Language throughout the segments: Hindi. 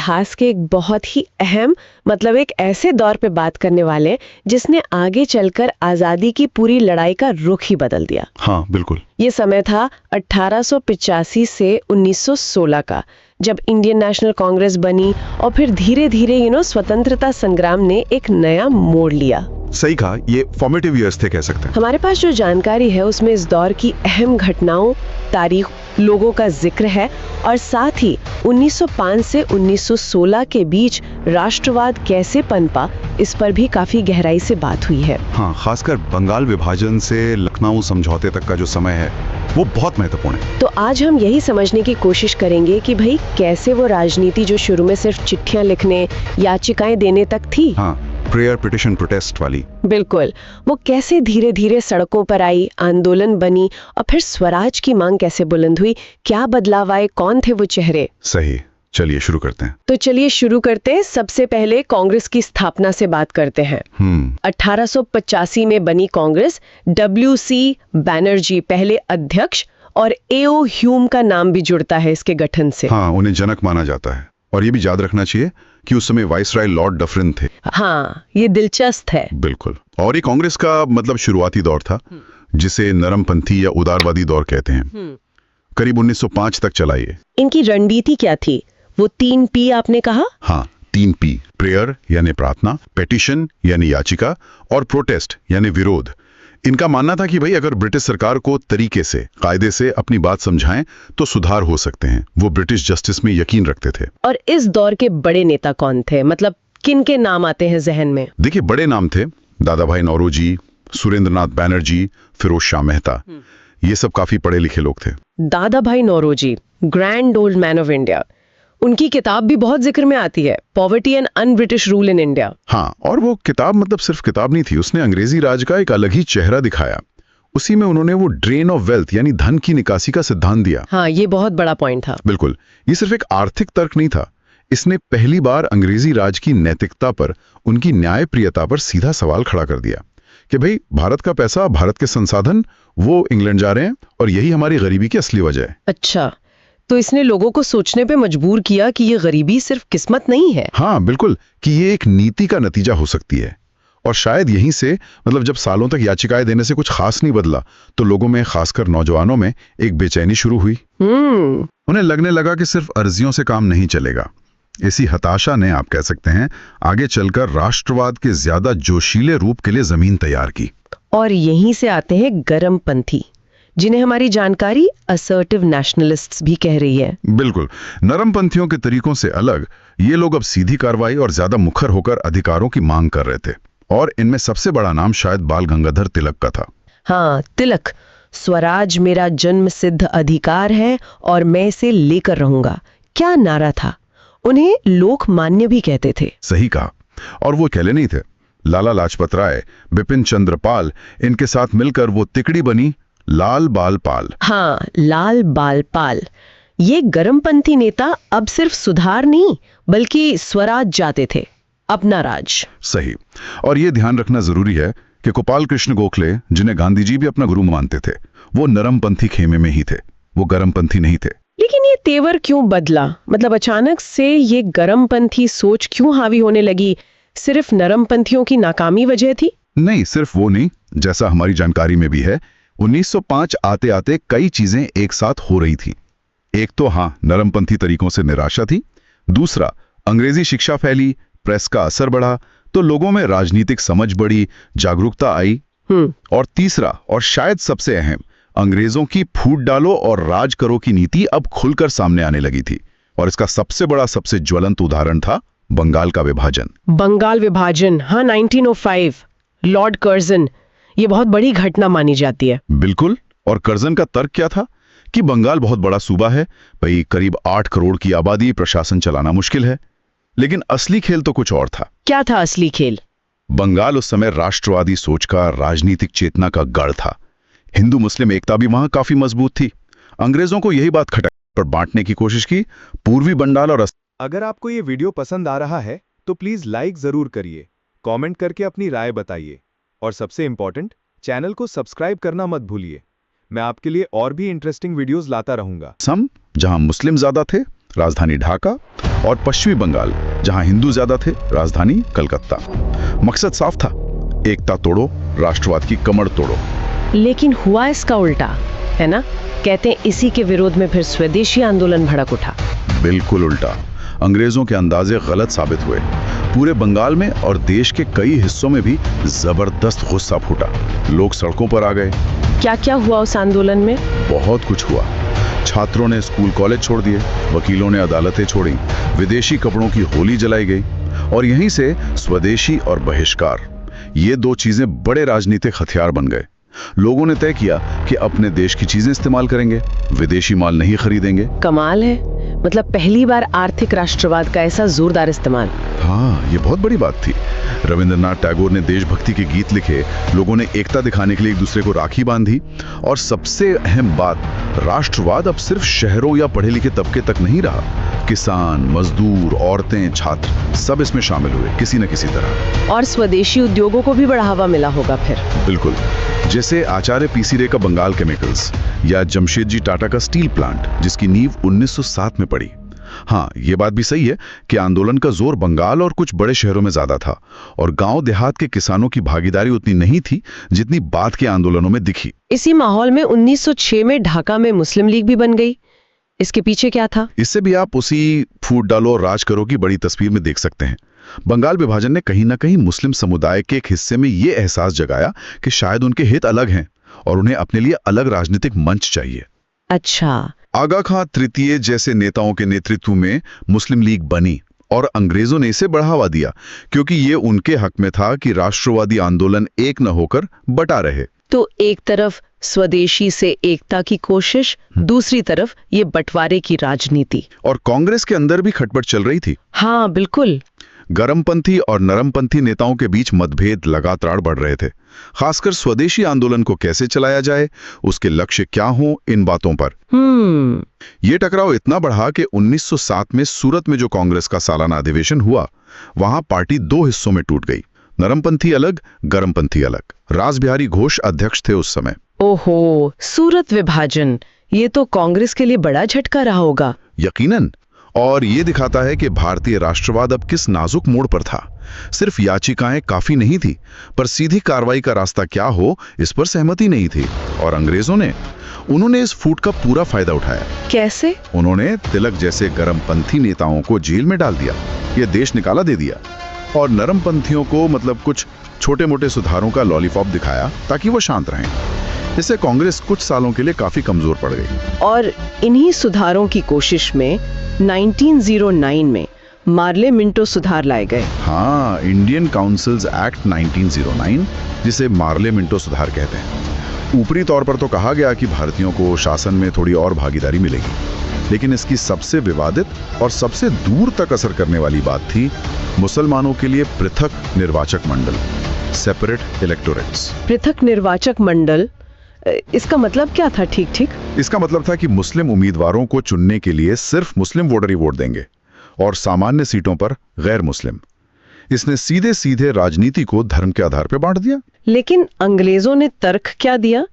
इतिहास के एक बहुत ही अहम मतलब एक ऐसे दौर पे बात करने वाले जिसने आगे चलकर आजादी की पूरी लड़ाई का रुख ही बदल दिया। हाँ बिल्कुल। ये समय था 1885 से 1916 का, जब इंडियन नेशनल कांग्रेस बनी और फिर धीरे धीरे स्वतंत्रता संग्राम ने एक नया मोड़ लिया। सही कहा, ये फॉर्मेटिव ईयर्स थे कह सकते हैं। हमारे पास जो जानकारी है उसमें इस दौर की अहम घटनाओं, तारीख, लोगों का जिक्र है और साथ ही 1905 से 1916 के बीच राष्ट्रवाद कैसे पनपा, इस पर भी काफी गहराई से बात हुई है। हाँ, खासकर बंगाल विभाजन से लखनऊ समझौते तक का जो समय है वो बहुत महत्वपूर्ण है। तो आज हम यही समझने की कोशिश करेंगे कि भाई कैसे वो राजनीति जो शुरू में सिर्फ चिट्ठियां लिखने, याचिकाएं देने तक थी, हाँ, प्रेयर पिटिशन प्रोटेस्ट वाली, बिल्कुल, वो कैसे धीरे धीरे सड़कों पर आई, आंदोलन बनी और फिर स्वराज की मांग कैसे बुलंद हुई, क्या बदलाव आए, कौन थे वो चेहरे। सही, चलिए शुरू करते हैं। तो चलिए शुरू करते हैं। सबसे पहले कांग्रेस की स्थापना से बात करते हैं। 1885 में बनी कांग्रेस, WC बैनर्जी पहले अध्यक्ष और AO ह्यूम का नाम भी जुड़ता है इसके गठन से। हाँ, उन्हें जनक माना जाता है और ये भी याद रखना चाहिए कि उस समय वाइसराय लॉर्ड डफरिन थे। हाँ, ये दिलचस्प है। बिल्कुल। और ये कांग्रेस का मतलब शुरुआती दौर था जिसे नरमपंथी या उदारवादी दौर कहते हैं। करीब 1905 तक चला ये। इनकी रणनीति क्या थी? वो 3P आपने कहा? हाँ, 3P, प्रेयर यानी प्रार्थना, पेटिशन यानी याचिका और प्रोटेस्ट यानी विरोध। इनका मानना था कि भाई अगर ब्रिटिश सरकार को तरीके से, कायदे से अपनी बात समझाएं तो सुधार हो सकते हैं। वो ब्रिटिश जस्टिस में यकीन रखते थे। और इस दौर के बड़े नेता कौन थे? मतलब किन के नाम आते हैं जहन में? देखिए, बड़े नाम थे दादा भाई नौरोजी, सुरेंद्रनाथ बैनर्जी, फिरोज शाह मेहता। ये सब काफी पढ़े लिखे लोग थे। Dadabhai Naoroji, grand old man of India, उनकी किताब भी बहुत जिक्र में आती है, poverty and un British rule in India. हाँ, और वो किताब मतलब सिर्फ किताब नहीं थी, उसने अंग्रेजी राज का एक अलग ही चेहरा दिखाया। उसी में उन्होंने वो ड्रेन ऑफ वेल्थ यानी धन की निकासी का सिद्धांत दिया। हाँ, ये बहुत बड़ा पॉइंट था। बिल्कुल, ये सिर्फ एक आर्थिक तर्क नहीं था, इसने पहली बार अंग्रेजी राज की नैतिकता पर, उनकी न्यायप्रियता पर सीधा सवाल खड़ा कर दिया कि भाई भारत का पैसा, भारत के संसाधन, वो इंग्लैंड जा रहे हैं और यही हमारी गरीबी की असली वजह है। अच्छा, तो इसने लोगों को सोचने पे मजबूर किया कि ये गरीबी सिर्फ किस्मत नहीं है। हाँ बिल्कुल, कि ये एक नीति का नतीजा हो सकती है। और शायद यहीं से मतलब जब सालों तक याचिकाएं देने से कुछ खास नहीं बदला तो लोगों में, खासकर नौजवानों में, एक बेचैनी शुरू हुई। उन्हें लगने लगा कि सिर्फ अर्जियों से काम नहीं चलेगा। इसी हताशा ने, आप कह सकते हैं, आगे चलकर राष्ट्रवाद के ज्यादा जोशीले रूप के लिए जमीन तैयार की। और यहीं से आते हैं गरमपंथी, जिन्हें हमारी जानकारी असर्टिव नेशनलिस्ट्स भी कह रही है। बिल्कुल, नरमपंथियों के तरीकों से अलग ये लोग अब सीधी कार्रवाई और ज्यादा मुखर होकर अधिकारों की मांग कर रहे थे। और इनमें सबसे बड़ा नाम शायद बाल गंगाधर तिलक का था। हाँ, तिलक, स्वराज मेरा जन्म सिद्ध अधिकार है और मैं इसे लेकर रहूंगा, क्या नारा था। उन्हें लोकमान्य भी कहते थे। सही कहा। और वो अकेले नहीं थे, लाला लाजपत राय, बिपिन चंद्र पाल, इनके साथ मिलकर वो तिकड़ी बनी लाल बाल पाल। हाँ, लाल बाल पाल। ये गरमपंथी नेता अब सिर्फ सुधार नहीं बल्कि स्वराज जाते थे, अपना राज। सही। और ये ध्यान रखना जरूरी है कि गोपाल कृष्ण गोखले, जिन्हें गांधी जी भी अपना गुरु मानते थे, वो नरमपंथी खेमे में ही थे, वो गरमपंथी नहीं थे। लेकिन ये तेवर क्यों बदला? मतलब अचानक से ये गरमपंथी सोच क्यों हावी होने लगी? सिर्फ नरमपंथियों की नाकामी वजह थी? नहीं, सिर्फ वो नहीं। जैसा हमारी जानकारी में भी है, 1905 आते आते कई चीजें एक साथ हो रही थी। एक तो हाँ, नरमपंथी तरीकों से निराशा थी। दूसरा, अंग्रेजी शिक्षा फैली, प्रेस का असर बढ़ा, तो लोगों में राजनीतिक समझ बढ़ी, जागरूकता आई। और तीसरा, और शायद सबसे अहम, अंग्रेजों की फूट डालो और राज करो की नीति अब खुलकर सामने आने लगी थी। और इसका सबसे बड़ा, सबसे ज्वलंत उदाहरण था बंगाल का विभाजन। बंगाल विभाजन, हाँ, 1905, लॉर्ड कर्जन, ये बहुत बड़ी घटना मानी जाती है। बिल्कुल। और कर्जन का तर्क क्या था कि बंगाल बहुत बड़ा सूबा है, भाई करीब 8 करोड़ की आबादी, प्रशासन चलाना मुश्किल है। लेकिन असली खेल तो कुछ और था। क्या था असली खेल? बंगाल उस समय राष्ट्रवादी सोच का, राजनीतिक चेतना का गढ़ था। हिंदू मुस्लिम एकता भी वहां काफी मजबूत थी। अंग्रेजों को यही बात खटक पर बांटने की कोशिश की। पूर्वी बंगाल और अगर आपको ये वीडियो पसंद आ रहा है तो प्लीज लाइक जरूर करिए, कमेंट करके अपनी राय बताइए और सबसे इंपॉर्टेंट, चैनल को सब्सक्राइब करना मत भूलिए। मैं आपके लिए और भी इंटरेस्टिंग वीडियोस लाता रहूंगा। जहां मुस्लिम ज्यादा थे राजधानी ढाका, और पश्चिमी बंगाल, जहां हिंदू ज्यादा थे, राजधानी कलकत्ता। मकसद साफ था, एकता तोड़ो, राष्ट्रवाद की कमर तोड़ो। लेकिन हुआ इसका उल्टा, है ना? कहते हैं इसी के विरोध में फिर स्वदेशी आंदोलन भड़क उठा। बिल्कुल उल्टा। अंग्रेजों के अंदाजे गलत साबित हुए। पूरे बंगाल में और देश के कई हिस्सों में भी जबरदस्त गुस्सा फूटा। लोग सड़कों पर आ गए। क्या क्या हुआ उस आंदोलन में? बहुत कुछ हुआ। छात्रों ने स्कूल कॉलेज छोड़ दिए, वकीलों ने अदालतें छोड़ी, विदेशी कपड़ों की होली जलाई गई, और यहीं से स्वदेशी और बहिष्कार, ये दो चीजें बड़े राजनीतिक हथियार बन गए। लोगों ने तय किया कि अपने देश की चीजें इस्तेमाल करेंगे, विदेशी माल नहीं खरीदेंगे। कमाल है, मतलब पहली बार आर्थिक राष्ट्रवाद का ऐसा जोरदार इस्तेमाल। हाँ, ये बहुत बड़ी बात थी। रविंद्रनाथ टैगोर ने देशभक्ति के गीत लिखे, लोगों ने एकता दिखाने के लिए एक दूसरे को राखी बांधी, और सबसे अहम बात, राष्ट्रवाद अब सिर्फ शहरों या पढ़े लिखे तबके तक नहीं रहा। किसान, मजदूर, औरतें, छात्र सब इसमें शामिल हुए किसी न किसी तरह। और स्वदेशी उद्योगों को भी बढ़ावा मिला होगा फिर। बिल्कुल, जैसे आचार्य पीसी रे का बंगाल केमिकल्स, या जमशेदजी टाटा का स्टील प्लांट, जिसकी नींव 1907 में पड़ी। हाँ, ये बात भी सही है कि आंदोलन का जोर बंगाल और कुछ बड़े शहरों में ज्यादा था, और गांव देहात के किसानों की भागीदारी उतनी नहीं थी जितनी बाद के आंदोलनों में दिखी। इसी माहौल में 1906 में ढाका में मुस्लिम लीग भी बन गई। इसके पीछे क्या था? इससे भी आप उसी फूट डालो और राज करो की बड़ी तस्वीर में देख सकते हैं। बंगाल विभाजन ने कहीं ना कहीं मुस्लिम समुदाय के एक हिस्से में ये एहसास जगाया कि शायद उनके हित अलग हैं और उन्हें अपने लिए अलग राजनीतिक मंच चाहिए। अच्छा। आगा खां तृतीय जैसे नेताओं के नेतृत्व में मुस्लिम लीग बनी, और अंग्रेजों ने इसे बढ़ावा दिया क्योंकि ये उनके हक में था कि राष्ट्रवादी आंदोलन एक न होकर बटा रहे। तो एक तरफ स्वदेशी से एकता की कोशिश, दूसरी तरफ ये बंटवारे की राजनीति। और कांग्रेस के अंदर भी खटपट चल रही थी। हाँ बिल्कुल। गरमपंथी और नरमपंथी नेताओं के बीच मतभेद लगातार बढ़ रहे थे, खासकर स्वदेशी आंदोलन को कैसे चलाया जाए, उसके लक्ष्य क्या हों, इन बातों पर। ये टकराव इतना बढ़ा कि 1907 में सूरत में जो कांग्रेस का सालाना अधिवेशन हुआ, वहां पार्टी दो हिस्सों में टूट गई। नरमपंथी अलग, गरमपंथी अलग। रासबिहारी घोष अध्यक्ष थे उस समय। ओहो, सूरत विभाजन, ये तो कांग्रेस के लिए बड़ा झटका रहा होगा। यकीनन, और ये दिखाता है कि भारतीय राष्ट्रवाद अब किस नाजुक मोड़ पर था। सिर्फ याचिकाएं काफी नहीं थी, पर सीधी कार्रवाई का रास्ता क्या हो, इस पर सहमति नहीं थी। और अंग्रेजों ने इस फूट का पूरा फायदा उठाया। कैसे? उन्होंने तिलक जैसे गरमपंथी नेताओं को जेल में डाल दिया, ये देश निकाला दे दिया, और नरमपंथियों को मतलब कुछ छोटे मोटे सुधारों का लॉलीपॉप दिखाया ताकि वो शांत रहें। इससे कांग्रेस कुछ सालों के लिए काफी कमजोर पड़ गई। और इन्हीं सुधारों की कोशिश में 1909 में मार्ले मिंटो सुधार लाए गए। हाँ, इंडियन काउंसिल्स एक्ट 1909, जिसे मार्ले मिंटो सुधार कहते हैं। ऊपरी तौर पर तो कहा गया कि भारतीयों को शासन में थोड़ी और भागीदारी मिलेगी, लेकिन इसकी सबसे विवादित और सबसे दूर तक असर करने वाली बात थी मुसलमानों के लिए पृथक निर्वाचक मंडल, सेपरेट इलेक्टोरेट्स। पृथक निर्वाचक मंडल, इसका मतलब क्या था? ठीक इसका मतलब था कि मुस्लिम उम्मीदवारों को चुनने के लिए सिर्फ मुस्लिम वोटर ही वोट देंगे, और सामान्य सीटों पर गैर मुस्लिम। इसने सीधे सीधे राजनीति को धर्म के आधार पर बांट दिया। लेकिन अंग्रेजों ने तर्क क्या दिया?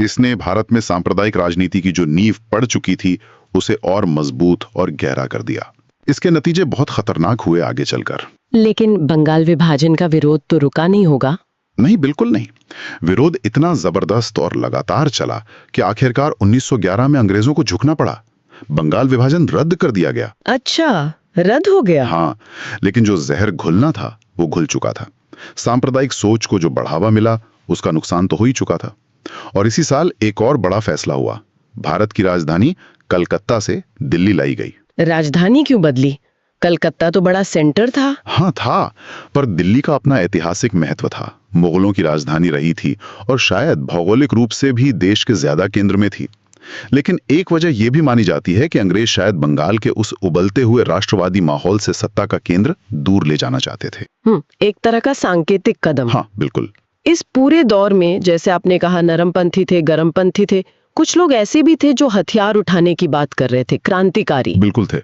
इसने भारत में सांप्रदायिक राजनीति की जो नींव पड़ चुकी थी, उसे और मजबूत और गहरा कर दिया। इसके नतीजे बहुत खतरनाक हुए आगे चलकर। लेकिन बंगाल विभाजन का विरोध तो रुका नहीं होगा? नहीं, बिल्कुल नहीं। विरोध इतना जबरदस्त और लगातार चला कि आखिरकार 1911 में अंग्रेजों को झुकना पड़ा। बंगाल विभाजन रद्द कर दिया गया। अच्छा, रद्द हो गया? हाँ, लेकिन जो जहर घुलना था वो घुल चुका था। सांप्रदायिक सोच को जो बढ़ावा मिला, उसका नुकसान तो हो ही चुका था। और इसी साल एक और बड़ा फैसला हुआ। भारत की राजधानी कलकत्ता से दिल्ली लाई गई। राजधानी क्यों बदली? कलकत्ता तो बड़ा सेंटर था। हाँ था, पर दिल्ली का अपना ऐतिहासिक महत्व था। मुगलों की राजधानी रही थी और शायद भौगोलिक रूप से भी देश के ज्यादा केंद्र में थी। लेकिन एक वजह यह भी मानी जाती है कि अंग्रेज शायद बंगाल के उस उबलते हुए राष्ट्रवादी माहौल से सत्ता का केंद्र दूर ले जाना चाहते थे। एक तरह का सांकेतिक कदम। हाँ बिल्कुल। इस पूरे दौर में, जैसे आपने कहा, नरमपंथी थे, गरमपंथी थे, कुछ लोग ऐसे भी थे जो हथियार उठाने की बात कर रहे थे, क्रांतिकारी। बिल्कुल थे।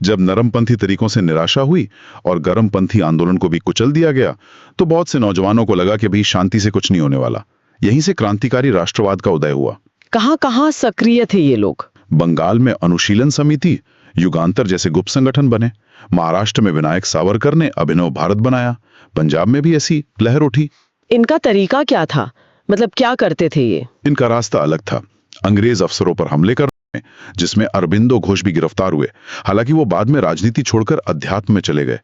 जब नरमपंथी तरीकों से निराशा हुई और गरमपंथी आंदोलन को भी कुचल दिया गया, तो बहुत से नौजवानों को लगा कि भाई शांति से कुछ नहीं होने वाला। यहीं से क्रांतिकारी राष्ट्रवाद का उदय हुआ। कहां-कहां सक्रिय थे ये लोग? बंगाल में अनुशीलन समिति, युगांतर जैसे गुप्त संगठन बने। महाराष्ट्र में विनायक सावरकर ने अभिनव भारत बनाया। पंजाब में भी ऐसी लहर उठी। इनका तरीका क्या था, मतलब क्या करते थे ये? इनका रास्ता अलग था। अंग्रेज अफसरों पर हमले करने, जिसमें अरबिंदो घोष भी गिरफ्तार हुए। हालांकि वो बाद में राजनीति छोड़कर अध्यात्म में चले गए।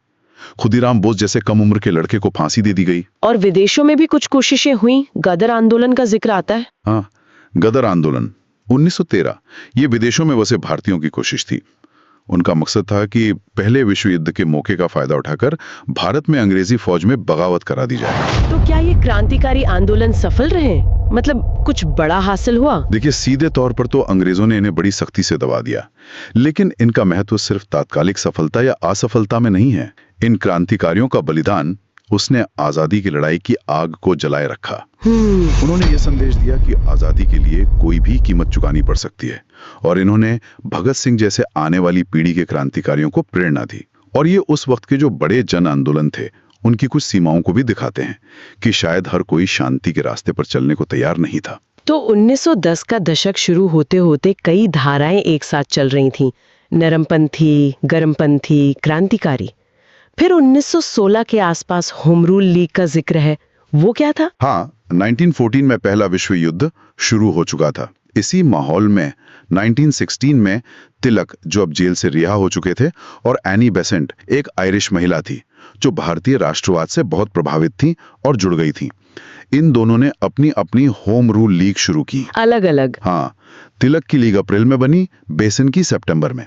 खुदीराम बोस जैसे कम उम्र के लड़के को फांसी दे दी गई। और विदेशों में भी कुछ कोशिशें हुई। गदर आंदोलन का जिक्र आता है। हाँ, गदर आंदोलन 1913 ये विदेशों में बसे भारतीयों की कोशिश थी। उनका मकसद था कि पहले विश्व युद्ध के मौके का फायदा उठाकर भारत में अंग्रेजी फौज में बगावत करा दी जाए। तो क्या ये क्रांतिकारी आंदोलन सफल रहे, मतलब कुछ बड़ा हासिल हुआ? देखिए, सीधे तौर पर तो अंग्रेजों ने इन्हें बड़ी सख्ती से दबा दिया, लेकिन इनका महत्व सिर्फ तात्कालिक सफलता या असफलता में नहीं है। इन क्रांतिकारियों का बलिदान उसने आजादी की लड़ाई की आग को जलाए रखा। उन्होंने ये संदेश दिया कि आजादी के लिए कोई भी कीमत चुकानी पड़ सकती है, और इन्होंने भगत सिंह जैसे आने वाली पीढ़ी के क्रांतिकारियों को प्रेरणा दी। और ये उस वक्त के जो बड़े जन आंदोलन थे उनकी कुछ सीमाओं को भी दिखाते हैं कि शायद हर कोई शांति के रास्ते पर चलने को तैयार नहीं था। तो 1910 का दशक शुरू होते होते कई धाराएं एक साथ चल रही थीं, नरमपंथी, गरमपंथी, क्रांतिकारी। फिर 1916 के आसपास होम रूल लीग का जिक्र है, वो क्या था? हाँ, 1914 में पहला विश्व युद्ध शुरू हो चुका था। इसी माहौल में 1916 में तिलक, जो अब जेल से रिहा हो चुके थे, और एनी बेसेंट, एक आयरिश महिला थी जो भारतीय राष्ट्रवाद से बहुत प्रभावित थी और जुड़ गई थी। इन दोनों ने अपनी अपनी होम रूल लीग शुरू की। अलग अलग? हाँ, तिलक की लीग अप्रैल में बनी, बेसेंट की सितंबर में।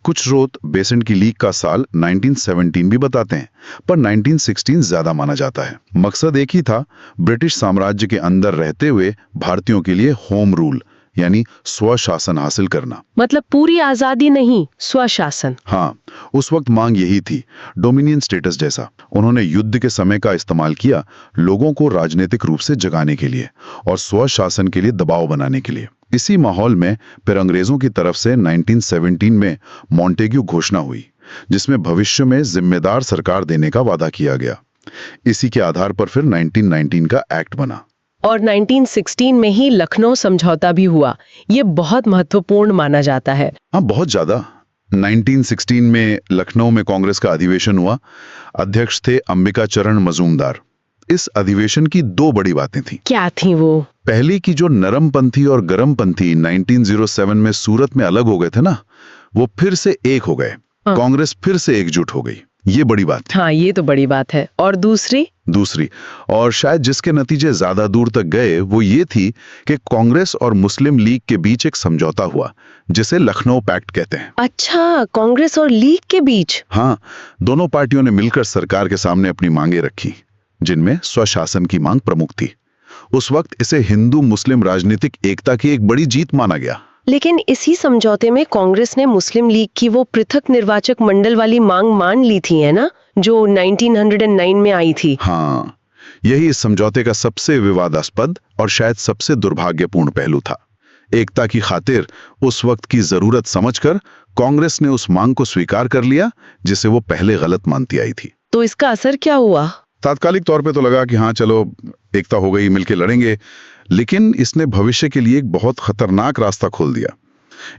कुछ स्रोत बेसेंट की लीग का साल 1917 भी बताते हैं, पर 1916 ज्यादा माना जाता है। मकसद एक ही था, ब्रिटिश साम्राज्य के अंदर रहते हुए भारतीयों के लिए होम रूल यानी स्वशासन हासिल करना। मतलब पूरी आजादी नहीं, स्वशासन। हाँ, उस वक्त मांग यही थी, डोमिनियन स्टेटस जैसा। उन्होंने युद्ध के समय का इस्तेमाल किया लोगों को राजनीतिक रूप से जगाने के लिए और स्वशासन के लिए दबाव बनाने के लिए। इसी माहौल में फिर अंग्रेजों की तरफ से 1917 में मॉन्टेग्यू घोषणा हुई, जिसमें भविष्य में जिम्मेदार सरकार देने का वादा किया गया। इसी के आधार पर फिर 1919 का एक्ट बना। और 1916 में ही लखनऊ समझौता भी हुआ। ये बहुत महत्वपूर्ण माना जाता है। हाँ, बहुत ज्यादा। 1916 में लखनऊ में कांग्रेस का अधिवेशन हुआ। अध्यक्ष थे अंबिका चरण मजूमदार। इस अधिवेशन की दो बड़ी बातें थी। क्या थी वो? पहली की जो नरमपंथी और गरमपंथी 1907 में सूरत में अलग हो गए थे ना, वो फिर से एक हो गए। कांग्रेस फिर से एकजुट हो गई। ये बड़ी बात थी। हाँ, ये तो बड़ी बात है। और दूसरी और शायद जिसके नतीजे ज्यादा दूर तक गए, वो ये थी कि कांग्रेस और मुस्लिम लीग के बीच एक समझौता हुआ, जिसे लखनऊ पैक्ट कहते हैं। अच्छा, कांग्रेस और लीग के बीच? हाँ, दोनों पार्टियों ने मिलकर सरकार के सामने अपनी मांगे रखी, जिनमें स्वशासन की मांग प्रमुख थी। उस वक्त इसे हिंदू मुस्लिम राजनीतिक एकता की एक बड़ी जीत माना गया। लेकिन इसी समझौते में कांग्रेस ने मुस्लिम लीग की वो पृथक निर्वाचक मंडल वाली मांग मान ली थी, है ना, जो 1909 में आई थी। हाँ, यही इस समझौते का सबसे विवादास्पद और शायद सबसे दुर्भाग्यपूर्ण पहलू था। एकता की खातिर उस वक्त की जरूरत समझकर कांग्रेस ने उस मांग को स्वीकार कर लिया, जिसे वो पहले गलत मानती आई थी। तो इसका असर क्या हुआ? तात्कालिक तौर पे तो लगा कि हाँ चलो एकता हो गई, मिलके लड़ेंगे, लेकिन इसने भविष्य के लिए एक बहुत खतरनाक रास्ता खोल दिया।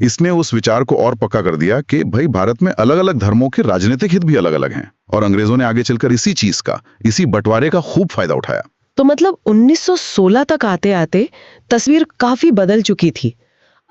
इसने उस विचार को और पक्का कर दिया कि भाई भारत में अलग अलग धर्मों के राजनीतिक हित भी अलग अलग हैं, और अंग्रेजों ने आगे चलकर इसी चीज का, इसी बंटवारे का खूब फायदा उठाया। तो मतलब 1916 तक आते आते तस्वीर काफी बदल चुकी थी।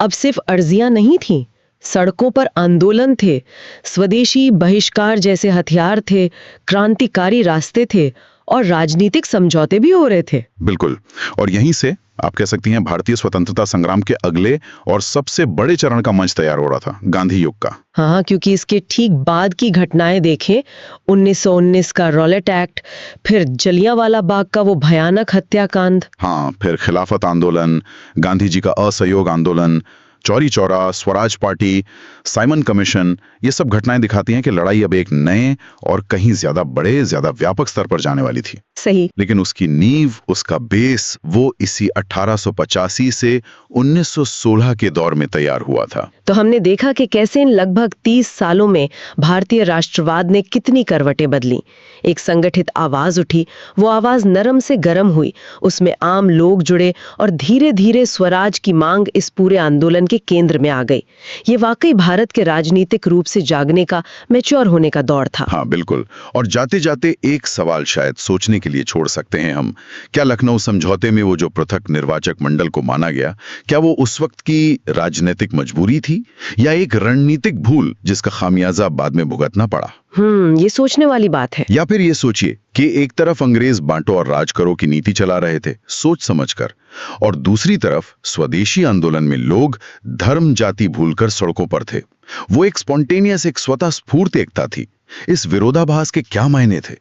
अब सिर्फ अर्जियां नहीं थी, सड़कों पर आंदोलन थे, स्वदेशी बहिष्कार जैसे हथियार थे, क्रांतिकारी रास्ते थे, और राजनीतिक समझौते भी हो रहे थे। बिल्कुल, और यहीं से आप कह सकती हैं भारतीय स्वतंत्रता संग्राम के अगले और सबसे बड़े चरण का मंच तैयार हो रहा था, गांधी युग का। हाँ, क्योंकि इसके ठीक बाद की घटनाएं देखें, 1919 का रॉलेट एक्ट, फिर जलियांवाला बाग का वो भयानक हत्याकांड। हाँ, फिर खिलाफत आंदोलन, गांधी जी का असहयोग आंदोलन, Chauri Chaura, Swaraj party, Simon commission, ये सब घटनाएं दिखाती हैं कि लड़ाई अब एक नए और कहीं ज्यादा बड़े, ज्यादा व्यापक स्तर पर जाने वाली थी। सही। लेकिन उसकी नींव, उसका बेस, वो इसी 1885 से 1916 के दौर में तैयार हुआ था। तो हमने देखा कि कैसे इन लगभग 30 सालों में भारतीय राष्ट्रवाद ने कितनी करवटें बदली। एक संगठित आवाज उठी, वो आवाज नरम से गरम हुई, उसमें आम लोग जुड़े, और धीरे धीरे स्वराज की मांग इस पूरे आंदोलन के केंद्र में आ गई। ये वाकई भारत के राजनीतिक रूप से जागने का, मैच्योर होने का दौर था। हाँ बिल्कुल। और जाते जाते एक सवाल शायद सोचने के लिए छोड़ सकते हैं हम, क्या लखनऊ समझौते में वो जो पृथक निर्वाचक मंडल को माना गया, क्या वो उस वक्त की राजनीतिक मजबूरी थी या एक रणनीतिक भूल जिसका खामियाजा बाद में भुगतना पड़ा? ये सोचने वाली बात है। या फिर ये सोचिए कि एक तरफ अंग्रेज बांटो और राज करो की नीति चला रहे थे सोच समझकर, और दूसरी तरफ स्वदेशी आंदोलन में लोग धर्म जाति भूलकर सड़कों पर थे। वो एक स्पॉन्टेनियस, एक स्वतः स्फूर्त एकता थी। इस विरोधाभास के क्या मायने थे?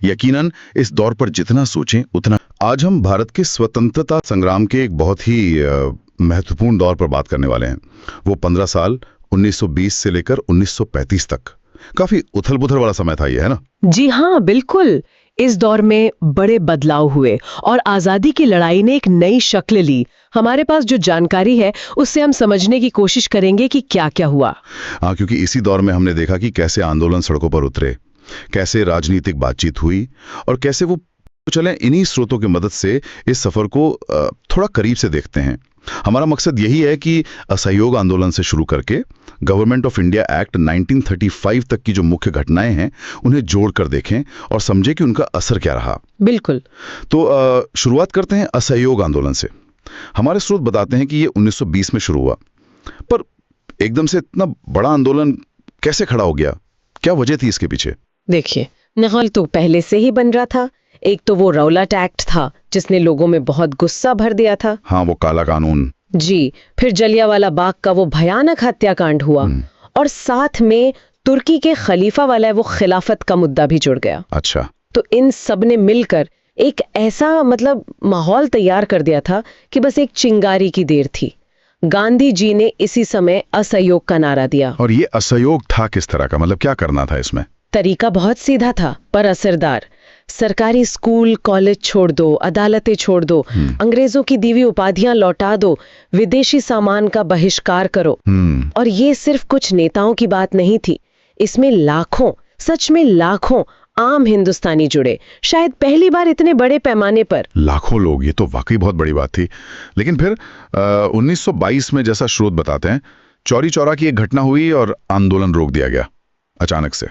यकीनन इस दौर पर जितना सोचें उतना। आज हम भारत के स्वतंत्रता संग्राम के एक बहुत ही महत्वपूर्ण दौर पर बात करने वाले हैं। वो 15 साल 1920 से लेकर 1935 तक। काफी उथल-पुथल वाला समय था ये, है ना? जी हाँ, बिल्कुल। इस दौर में बड़े बदलाव हुए और आजादी की लड़ाई ने एक नई शक्ल ली। हमारे पास जो जानकारी है उससे हम समझने की कोशिश करेंगे कि क्या-क्या हुआ। हाँ, क्योंकि इसी दौर में हमने देखा कि कैसे आंदोलन सड़कों पर उतरे, कैसे राजनीतिक बातचीत हुई और कैसे वो चले। इन्हीं स्रोतों की मदद से इस सफर को थोड़ा करीब से देखते हैं। हमारा मकसद यही है कि असहयोग आंदोलन से शुरू करके गवर्नमेंट ऑफ इंडिया एक्ट 1935 तक की जो मुख्य घटनाएं हैं उन्हें जोड़कर देखें और समझें कि उनका असर क्या रहा। बिल्कुल। तो शुरुआत करते हैं असहयोग आंदोलन से। हमारे स्रोत बताते हैं कि ये 1920 में शुरू हुआ, पर एकदम से इतना बड़ा आंदोलन कैसे खड़ा हो गया? क्या वजह थी इसके पीछे? देखिए, माहौल तो पहले से ही बन रहा था। एक तो वो रौलट एक्ट था जिसने लोगों में बहुत गुस्सा भर दिया था। हाँ, वो काला कानून। जी। फिर जलियांवाला बाग का वो भयानक हत्याकांड हुआ और साथ में तुर्की के खलीफा वाला वो खिलाफत का मुद्दा भी जुड़ गया। अच्छा। तो इन सब ने मिलकर एक ऐसा माहौल तैयार कर दिया था कि बस एक चिंगारी की देर थी। गांधी जी ने इसी समय असहयोग का नारा दिया। और ये असहयोग था किस तरह का? मतलब क्या करना था इसमें? तरीका बहुत सीधा था पर असरदार। सरकारी स्कूल कॉलेज छोड़ दो, अदालतें छोड़ दो, अंग्रेजों की दी हुई उपाधियां लौटा दो, विदेशी सामान का बहिष्कार करो। और ये सिर्फ कुछ नेताओं की बात नहीं थी, इसमें लाखों, सच में लाखों आम हिंदुस्तानी जुड़े। शायद पहली बार इतने बड़े पैमाने पर। लाखों लोग, ये तो वाकई बहुत बड़ी बात थी। लेकिन फिर 1922 में, जैसा स्रोत बताते हैं, चौरी चौरा की एक घटना हुई और आंदोलन रोक दिया गया अचानक से।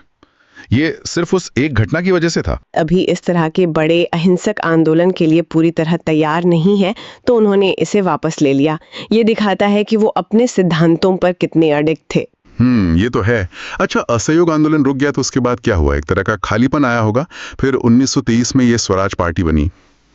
ये सिर्फ उस एक घटना की वजह से था? अभी इस तरह के बड़े अहिंसक आंदोलन के लिए पूरी तरह तैयार नहीं है, तो उन्होंने इसे वापस ले लिया। ये दिखाता है कि वो अपने सिद्धांतों पर कितने अडिग थे। ये तो है। अच्छा, असहयोग आंदोलन रुक गया तो उसके बाद क्या हुआ? एक तरह का खालीपन आया होगा। फिर 1923 में ये स्वराज पार्टी बनी।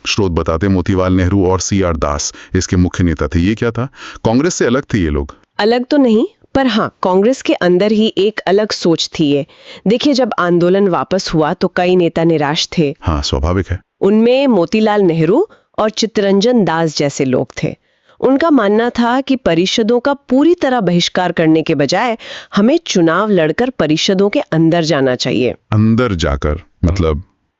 स्रोत बताते मोतीलाल नेहरू और CR दास इसके मुख्य नेता थे। ये क्या था? कांग्रेस से अलग थे ये लोग? अलग तो नहीं, पर हाँ, कांग्रेस के अंदर ही एक अलग सोच थी ये। देखिए, जब आंदोलन वापस हुआ तो कई नेता निराश थे। हाँ, स्वाभाविक है। उनमें मोतीलाल नेहरू और चित्तरंजन दास जैसे लोग थे। उनका मानना था कि परिषदों का पूरी तरह बहिष्कार करने के बजाय हमें चुनाव लड़कर परिषदों के अंदर जाना चाहिए। अंदर जाकर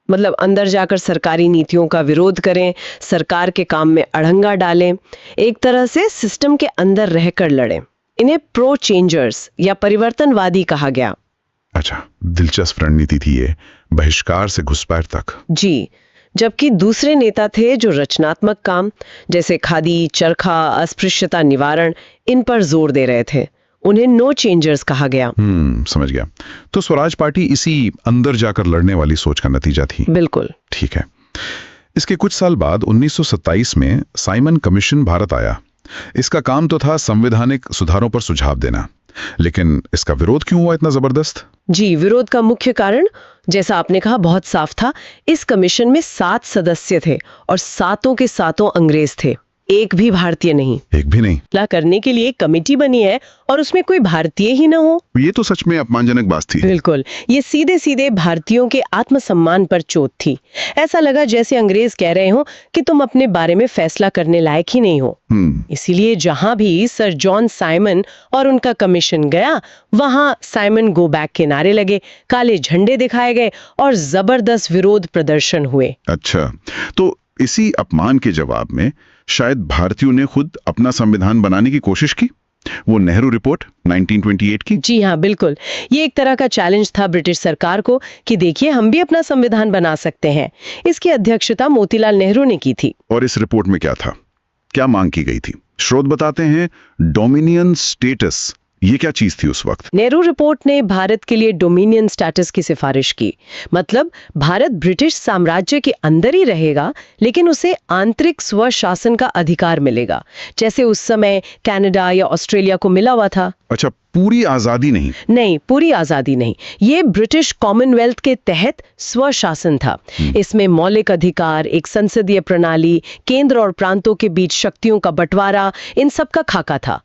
मतलब अंदर जाकर सरकारी नीतियों का विरोध करें, सरकार के काम में अड़ंगा डालें, एक तरह से सिस्टम के अंदर रहकर लड़ें। इन्हें प्रो चेंजर्स या परिवर्तनवादी कहा गया। अच्छा, दिलचस्प रणनीति थी ये, बहिष्कार से घुसपैठ तक। जी। जबकि दूसरे नेता थे जो रचनात्मक काम जैसे खादी, चरखा, अस्पृश्यता निवारण, इन पर जोर दे रहे थे। उन्हें नो चेंजर्स कहा गया। समझ गया। तो स्वराज पार्टी इसी अंदर जाकर लड़ने वाली सोच का नतीजा थी। बिल्कुल। ठीक है। इसके कुछ साल बाद 1927 में साइमन कमीशन भारत आया। इसका काम तो था संवैधानिक सुधारों पर सुझाव देना, लेकिन इसका विरोध क्यों हुआ इतना जबरदस्त? जी, विरोध का मुख्य कारण, जैसा आपने कहा, बहुत साफ था। इस कमीशन में 7 सदस्य थे और 7 के 7 अंग्रेज थे, एक भी भारतीय नहीं। एक भी नहीं? फैसला करने के लिए एक कमेटी बनी है और उसमें कोई भारतीय ही ना हो। ये तो सच में अपमानजनक बात थी। बिल्कुल। ये सीधे सीधे भारतीयों के आत्मसम्मान पर चोट थी। ऐसा लगा जैसे अंग्रेज कह रहे हो कि तुम अपने बारे में फैसला करने लायक ही नहीं हो। इसीलिए जहां भी सर जॉन साइमन और उनका कमीशन गया, वहां साइमन गो बैक के नारे लगे, काले झंडे दिखाए गए और जबरदस्त विरोध प्रदर्शन हुए। अच्छा, तो इसी अपमान के जवाब में शायद भारतीयों ने खुद अपना संविधान बनाने की कोशिश की। वो नेहरू रिपोर्ट 1928 की। जी हाँ, बिल्कुल। ये एक तरह का चैलेंज था ब्रिटिश सरकार को कि देखिए, हम भी अपना संविधान बना सकते हैं। इसकी अध्यक्षता मोतीलाल नेहरू ने की थी। और इस रिपोर्ट में क्या था? क्या मांग की गई थी? स्रोत बताते हैं डोमिनियन स्टेटस। ये क्या चीज थी उस वक्त? नेहरू रिपोर्ट ने भारत के लिए डोमिनियन स्टेटस की सिफारिश की। मतलब भारत ब्रिटिश साम्राज्य के अंदर ही रहेगा, लेकिन उसे आंतरिक स्वशासन का अधिकार मिलेगा, जैसे उस समय कनाडा या ऑस्ट्रेलिया को मिला हुआ था। अच्छा, पूरी आजादी नहीं? नहीं, पूरी आजादी नहीं। ये ब्रिटिश कॉमनवेल्थ के तहत स्वशासन था। इसमें मौलिक अधिकार, एक संसदीय प्रणाली, केंद्र और प्रांतों के बीच शक्तियों का बंटवारा, इन सब का खाका था।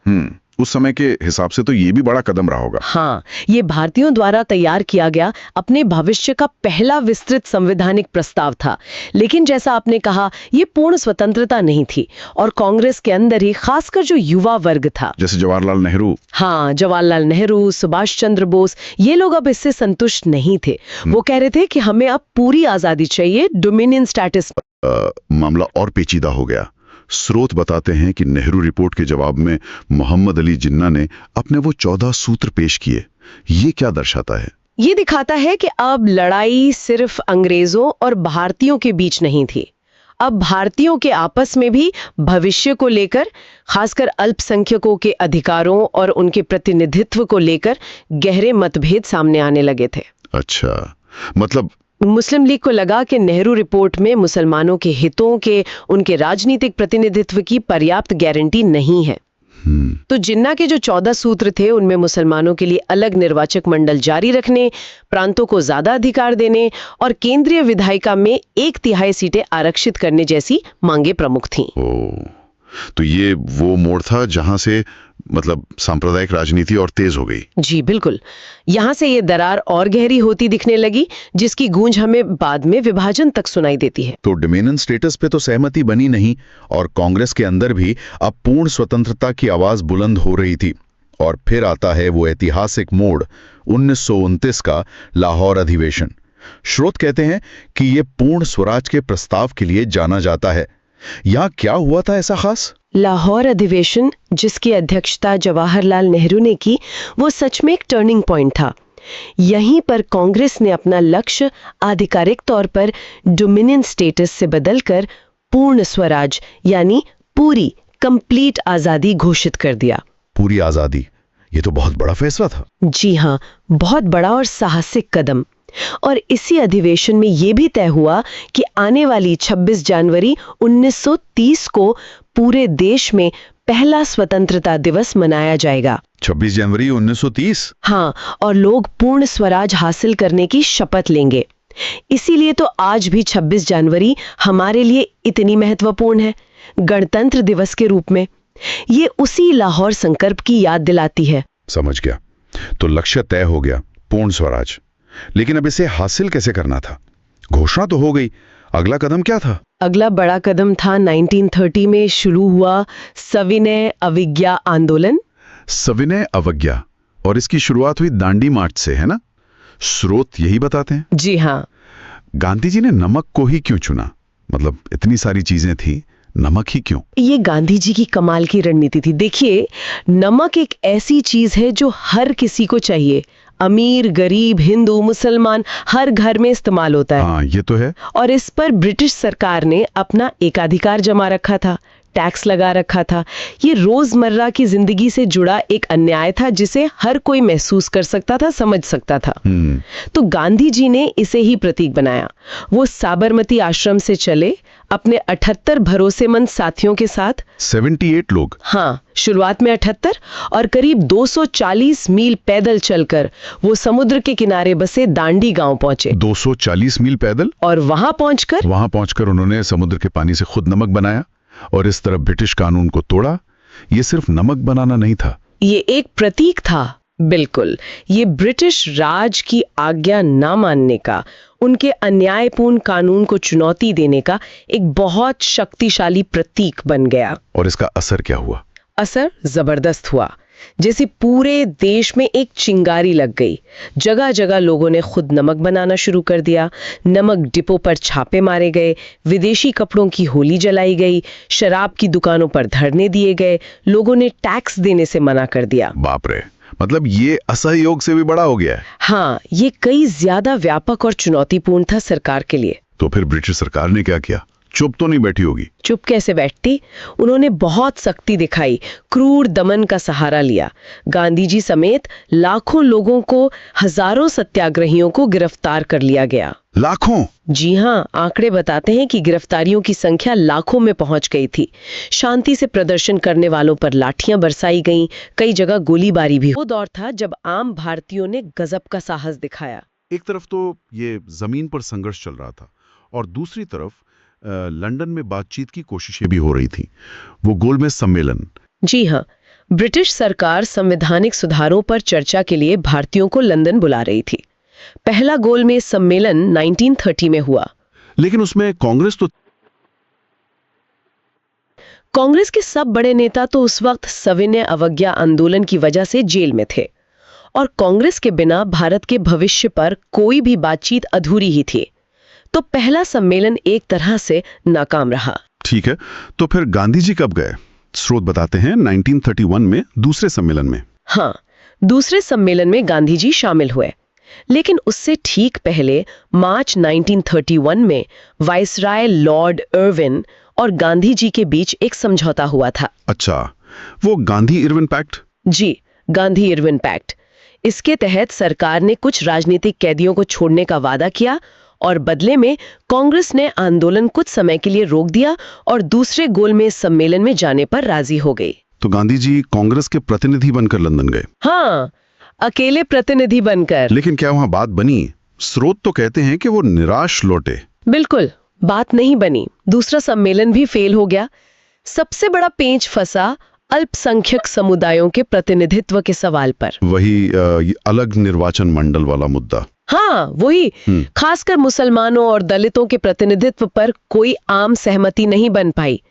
उस समय के हिसाब से तो ये भी बड़ा कदम रहा होगा। हाँ, ये भारतीयों द्वारा तैयार किया गया अपने भविष्य का पहला विस्तृत संवैधानिक प्रस्ताव था। लेकिन जैसा आपने कहा, ये पूर्ण स्वतंत्रता नहीं थी, और कांग्रेस के अंदर ही खासकर जो युवा वर्ग था, जैसे जवाहरलाल नेहरू। हाँ, जवाहरलाल नेहरू, सुभाष चंद्र बोस, ये लोग अब इससे संतुष्ट नहीं थे। वो कह रहे थे कि हमें अब पूरी आजादी चाहिए, डोमिनियन स्टेटस। मामला और पेचीदा हो गया। स्रोत बताते हैं कि नेहरू रिपोर्ट के जवाब में मोहम्मद अली जिन्ना ने अपने वो 14 सूत्र पेश किए। ये क्या दर्शाता है? ये दिखाता है कि अब लड़ाई सिर्फ अंग्रेजों और भारतीयों के बीच नहीं थी। अब भारतीयों के आपस में भी भविष्य को लेकर, खासकर अल्पसंख्यकों के अधिकारों और उनके प्रतिनिधित्व को लेकर गहरे मतभेद सामने आने लगे थे। अच्छा, मतलब मुस्लिम लीग को लगा कि नेहरू रिपोर्ट में मुसलमानों के हितों के, उनके राजनीतिक प्रतिनिधित्व की पर्याप्त गारंटी नहीं है। तो जिन्ना के जो 14 सूत्र थे, उनमें मुसलमानों के लिए अलग निर्वाचक मंडल जारी रखने, प्रांतों को ज्यादा अधिकार देने और केंद्रीय विधायिका में 1/3 सीटें आरक्षित करने जैसी मांगे प्रमुख थीं। तो ये वो मोड़ था जहां से मतलब सांप्रदायिक राजनीति और तेज हो गई। जी बिल्कुल, यहां से ये दरार और गहरी होती दिखने लगी, जिसकी गूंज हमें बाद में विभाजन तक सुनाई देती है। तो डोमिनियन स्टेटस पे तो सहमति बनी नहीं, और कांग्रेस के अंदर भी अब पूर्ण स्वतंत्रता की आवाज बुलंद हो रही थी। और फिर आता है वो ऐतिहासिक मोड़, 1929 का लाहौर अधिवेशन। स्रोत कहते हैं कि ये पूर्ण स्वराज के प्रस्ताव के लिए जाना जाता है। यहाँ क्या हुआ था ऐसा खास? लाहौर अधिवेशन, जिसकी अध्यक्षता जवाहरलाल नेहरू ने की, वो सच में एक टर्निंग पॉइंट था। यहीं पर कांग्रेस ने अपना लक्ष्य आधिकारिक तौर पर डोमिनियन स्टेटस से बदलकर पूर्ण स्वराज यानी पूरी कंप्लीट आजादी घोषित कर दिया। पूरी आजादी, ये तो बहुत बड़ा फैसला था। जी हाँ, बहुत बड़ा और साहसिक कदम। और इसी अधिवेशन में यह भी तय हुआ कि आने वाली 26 जनवरी 1930 को पूरे देश में पहला स्वतंत्रता दिवस मनाया जाएगा। 26 जनवरी 1930? हाँ, और लोग पूर्ण स्वराज हासिल करने की शपथ लेंगे। इसीलिए तो आज भी 26 जनवरी हमारे लिए इतनी महत्वपूर्ण है, गणतंत्र दिवस के रूप में। ये उसी लाहौर संकल्प की याद दिलाती है। समझ गया। तो लक्ष्य तय हो गया, पूर्ण स्वराज। लेकिन अब इसे हासिल कैसे करना था? घोषणा तो हो गई, अगला कदम क्या था? अगला बड़ा कदम था 1930 में शुरू हुआ सविनय अवज्ञा आंदोलन। सविनय अवज्ञा, और इसकी शुरुआत हुई दांडी मार्च से, है ना? स्रोत यही बताते हैं। जी हाँ। गांधी जी ने नमक को ही क्यों चुना? मतलब इतनी सारी चीजें थी, नमक ही क्यों? ये गांधी जी की कमाल की रणनीति थी। देखिए, नमक एक ऐसी चीज है जो हर किसी को चाहिए। अमीर, गरीब, हिंदू, मुसलमान, हर घर में इस्तेमाल होता है। हाँ, ये तो है। और इस पर ब्रिटिश सरकार ने अपना एकाधिकार जमा रखा था, टैक्स लगा रखा था। ये रोजमर्रा की जिंदगी से जुड़ा एक अन्याय था, जिसे हर कोई महसूस कर सकता था, समझ सकता था। तो गांधी जी ने इसे ही प्रतीक बनाया। वो साबरमती आश्रम से चले अपने 78 भरोसेमंद साथियों के साथ। 78 लोग? हाँ, शुरुआत में 78, और करीब 240 मील पैदल चलकर वो समुद्र के किनारे बसे दांडी गांव पहुंचे। 240 मील पैदल? और वहां पहुंचकर उन्होंने समुद्र के पानी से खुद नमक बनाया और इस तरह ब्रिटिश कानून को तोड़ा। ये सिर्फ नमक बनाना नहीं था, ये एक प्रतीक था। बिल्कुल, ये ब्रिटिश राज की आज्ञा न मानने का, उनके अन्यायपूर्ण कानून को चुनौती देने का एक बहुत शक्तिशाली प्रतीक बन गया। और इसका असर क्या हुआ? असर जबरदस्त हुआ। जैसे पूरे देश में एक चिंगारी लग गई। जगह जगह लोगों ने खुद नमक बनाना शुरू कर दिया। नमक डिपो पर छापे मारे गए, विदेशी कपड़ों की होली जलाई गई, शराब की दुकानों पर धरने दिए गए, लोगों ने टैक्स देने से मना कर दिया। बाप रे, मतलब ये असहयोग से भी बड़ा हो गया है। हाँ, ये कई ज्यादा व्यापक और चुनौतीपूर्ण था सरकार के लिए। तो फिर ब्रिटिश सरकार ने क्या किया? चुप तो नहीं बैठी होगी। चुप कैसे बैठती? उन्होंने बहुत सख्ती दिखाई, क्रूर दमन का सहारा लिया। गांधी जी समेत लाखों लोगों को, हजारों सत्याग्रहियों को गिरफ्तार कर लिया गया। लाखों? जी हाँ, आंकड़े बताते हैं कि गिरफ्तारियों की संख्या लाखों में पहुंच गई थी। शांति से प्रदर्शन करने वालों पर लाठियां बरसाई गईं, कई जगह गोलीबारी भी। वो दौर था जब आम भारतीयों ने गजब का साहस दिखाया। एक तरफ तो ये जमीन पर संघर्ष चल रहा था और दूसरी तरफ लंदन में बातचीत की कोशिशें भी हो रही थी। वो गोलमेज सम्मेलन। जी हाँ, ब्रिटिश सरकार संवैधानिक सुधारों पर चर्चा के लिए भारतीयों को लंदन बुला रही थी। पहला गोलमेज सम्मेलन 1930 में हुआ। लेकिन उसमें कांग्रेस के सब बड़े नेता तो उस वक्त सविनय अवज्ञा आंदोलन की वजह से जेल में थे और कांग्रेस के बिना भारत के भविष्य पर कोई भी बातचीत अधूरी ही थी। तो पहला सम्मेलन एक तरह से नाकाम रहा। ठीक है, तो फिर गांधी जी कब गए? स्रोत बताते हैं 1931 में दूसरे सम्मेलन में। हाँ, दूसरे सम्मेलन में गांधी जी शामिल हुए, लेकिन उससे ठीक पहले मार्च 1931 में वाइसराय लॉर्ड इरविन और गांधी जी के बीच एक समझौता हुआ था। अच्छा, वो गांधी इरविन पैक्ट? जी, गांधी इरविन पैक्ट। इसके तहत सरकार ने कुछ राजनीतिक कैदियों को छोड़ने का वादा किया और बदले में कांग्रेस ने आंदोलन कुछ समय के लिए रोक दिया और दूसरे गोलमेज सम्मेलन में जाने पर राजी हो गई। तो गांधी जी कांग्रेस के प्रतिनिधि बनकर लंदन गए? हाँ, अकेले प्रतिनिधि बनकर। लेकिन क्या वहां बात बनी? स्रोत तो कहते हैं कि वो निराश लौटे। बिल्कुल, बात नहीं बनी। दूसरा सम्मेलन भी फेल हो गया। सबसे बड़ा पेंच फंसा अल्पसंख्यक समुदायों के प्रतिनिधित्व के सवाल पर। वही ये अलग निर्वाचन मंडल वाला मुद्दा। हाँ, वही। खासकर मुसलमानों और दलितों के प्रतिनिधित्व पर कोई आम सहमति नहीं बन पाई।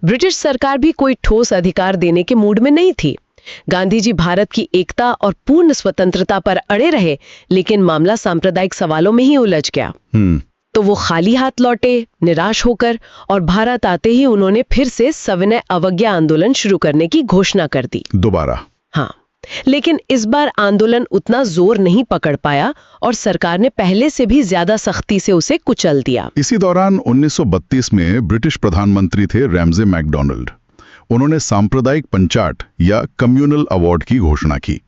ब्रिटिश सरकार भी कोई ठोस अधिकार देने के मूड में नहीं थी। गांधी जी भारत की एकता और पूर्ण स्वतंत्रता पर अड़े रहे, लेकिन मामला सांप्रदायिक सवालों में ही उलझ गया। तो वो खाली हाथ लौटे, निराश होकर, और भारत आते ही उन्होंने फिर से सविनय अवज्ञा आंदोलन शुरू करने की घोषणा कर दी। दोबारा? हाँ, लेकिन इस बार आंदोलन उतना जोर नहीं पकड़ पाया और सरकार ने पहले से भी ज्यादा सख्ती से उसे कुचल दिया। इसी दौरान 1932 में ब्रिटिश प्रधानमंत्री थे रैमजे मैकडॉनल्ड। उन्होंने सांप्रदायिक पंचाट या कम्युनल अवार्ड की घोषणा की।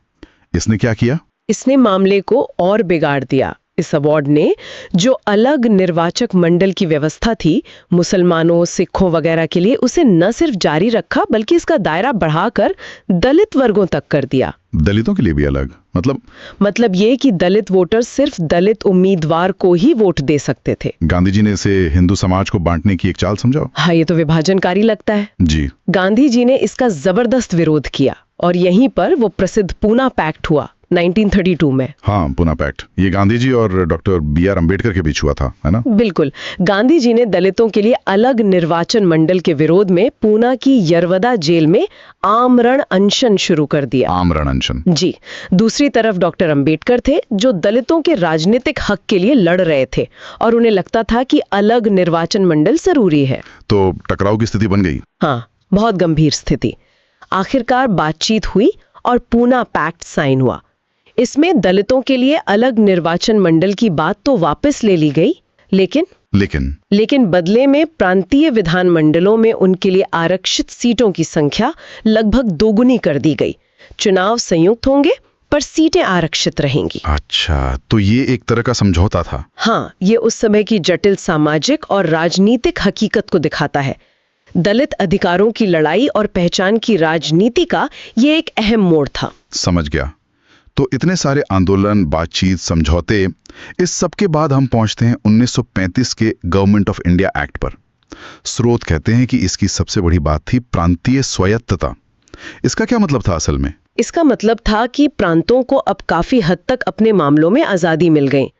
इसने क्या किया? इसने मामले को और बिगाड़ दिया। इस अवार्ड ने जो अलग निर्वाचक मंडल की व्यवस्था थी मुसलमानों, सिखों वगैरह के लिए, उसे न सिर्फ जारी रखा बल्कि इसका दायरा बढ़ाकर दलित वर्गों तक कर दिया। दलितों के लिए भी अलग? मतलब ये कि दलित वोटर सिर्फ दलित उम्मीदवार को ही वोट दे सकते थे। गांधी जी ने इसे हिंदू समाज को बांटने की एक चाल समझा? हाँ, ये तो विभाजनकारी लगता है। जी। गांधी जी ने इसका जबरदस्त विरोध किया और यहीं पर वो प्रसिद्ध पूना पैक्ट हुआ 1932 में। हाँ, पूना पैक्ट। ये गांधी जी और डॉक्टर B.R. अम्बेडकर के बीच हुआ था, है ना? बिल्कुल। गांधी जी ने दलितों के लिए अलग निर्वाचन मंडल के विरोध में पूना की यरवदा जेल में आमरण अनशन शुरू कर दिया। आमरण अनशन? जी। दूसरी तरफ डॉक्टर अम्बेडकर थे जो दलितों के राजनीतिक हक के लिए लड़ रहे थे और उन्हें लगता था कि अलग निर्वाचन मंडल जरूरी है। तो टकराव की स्थिति बन गई? हाँ, बहुत गंभीर स्थिति। आखिरकार बातचीत हुई और पूना पैक्ट साइन हुआ। इसमें दलितों के लिए अलग निर्वाचन मंडल की बात तो वापस ले ली गई, लेकिन बदले में प्रांतीय विधान मंडलों में उनके लिए आरक्षित सीटों की संख्या लगभग दोगुनी कर दी गई। चुनाव संयुक्त होंगे पर सीटें आरक्षित रहेंगी। अच्छा, तो ये एक तरह का समझौता था? हाँ, ये उस समय की जटिल सामाजिक और राजनीतिक हकीकत को दिखाता है। दलित अधिकारों की लड़ाई और पहचान की राजनीति का ये एक अहम मोड़ था। समझ गया। तो इतने सारे आंदोलन, बातचीत, समझौते, इस सब के बाद हम पहुंचते हैं 1935 के गवर्नमेंट ऑफ इंडिया एक्ट पर। स्रोत कहते हैं कि इसकी सबसे बड़ी बात थी प्रांतीय स्वायत्तता। इसका क्या मतलब था असल में? इसका मतलब था कि प्रांतों को अब काफी हद तक अपने मामलों में आजादी मिल गई।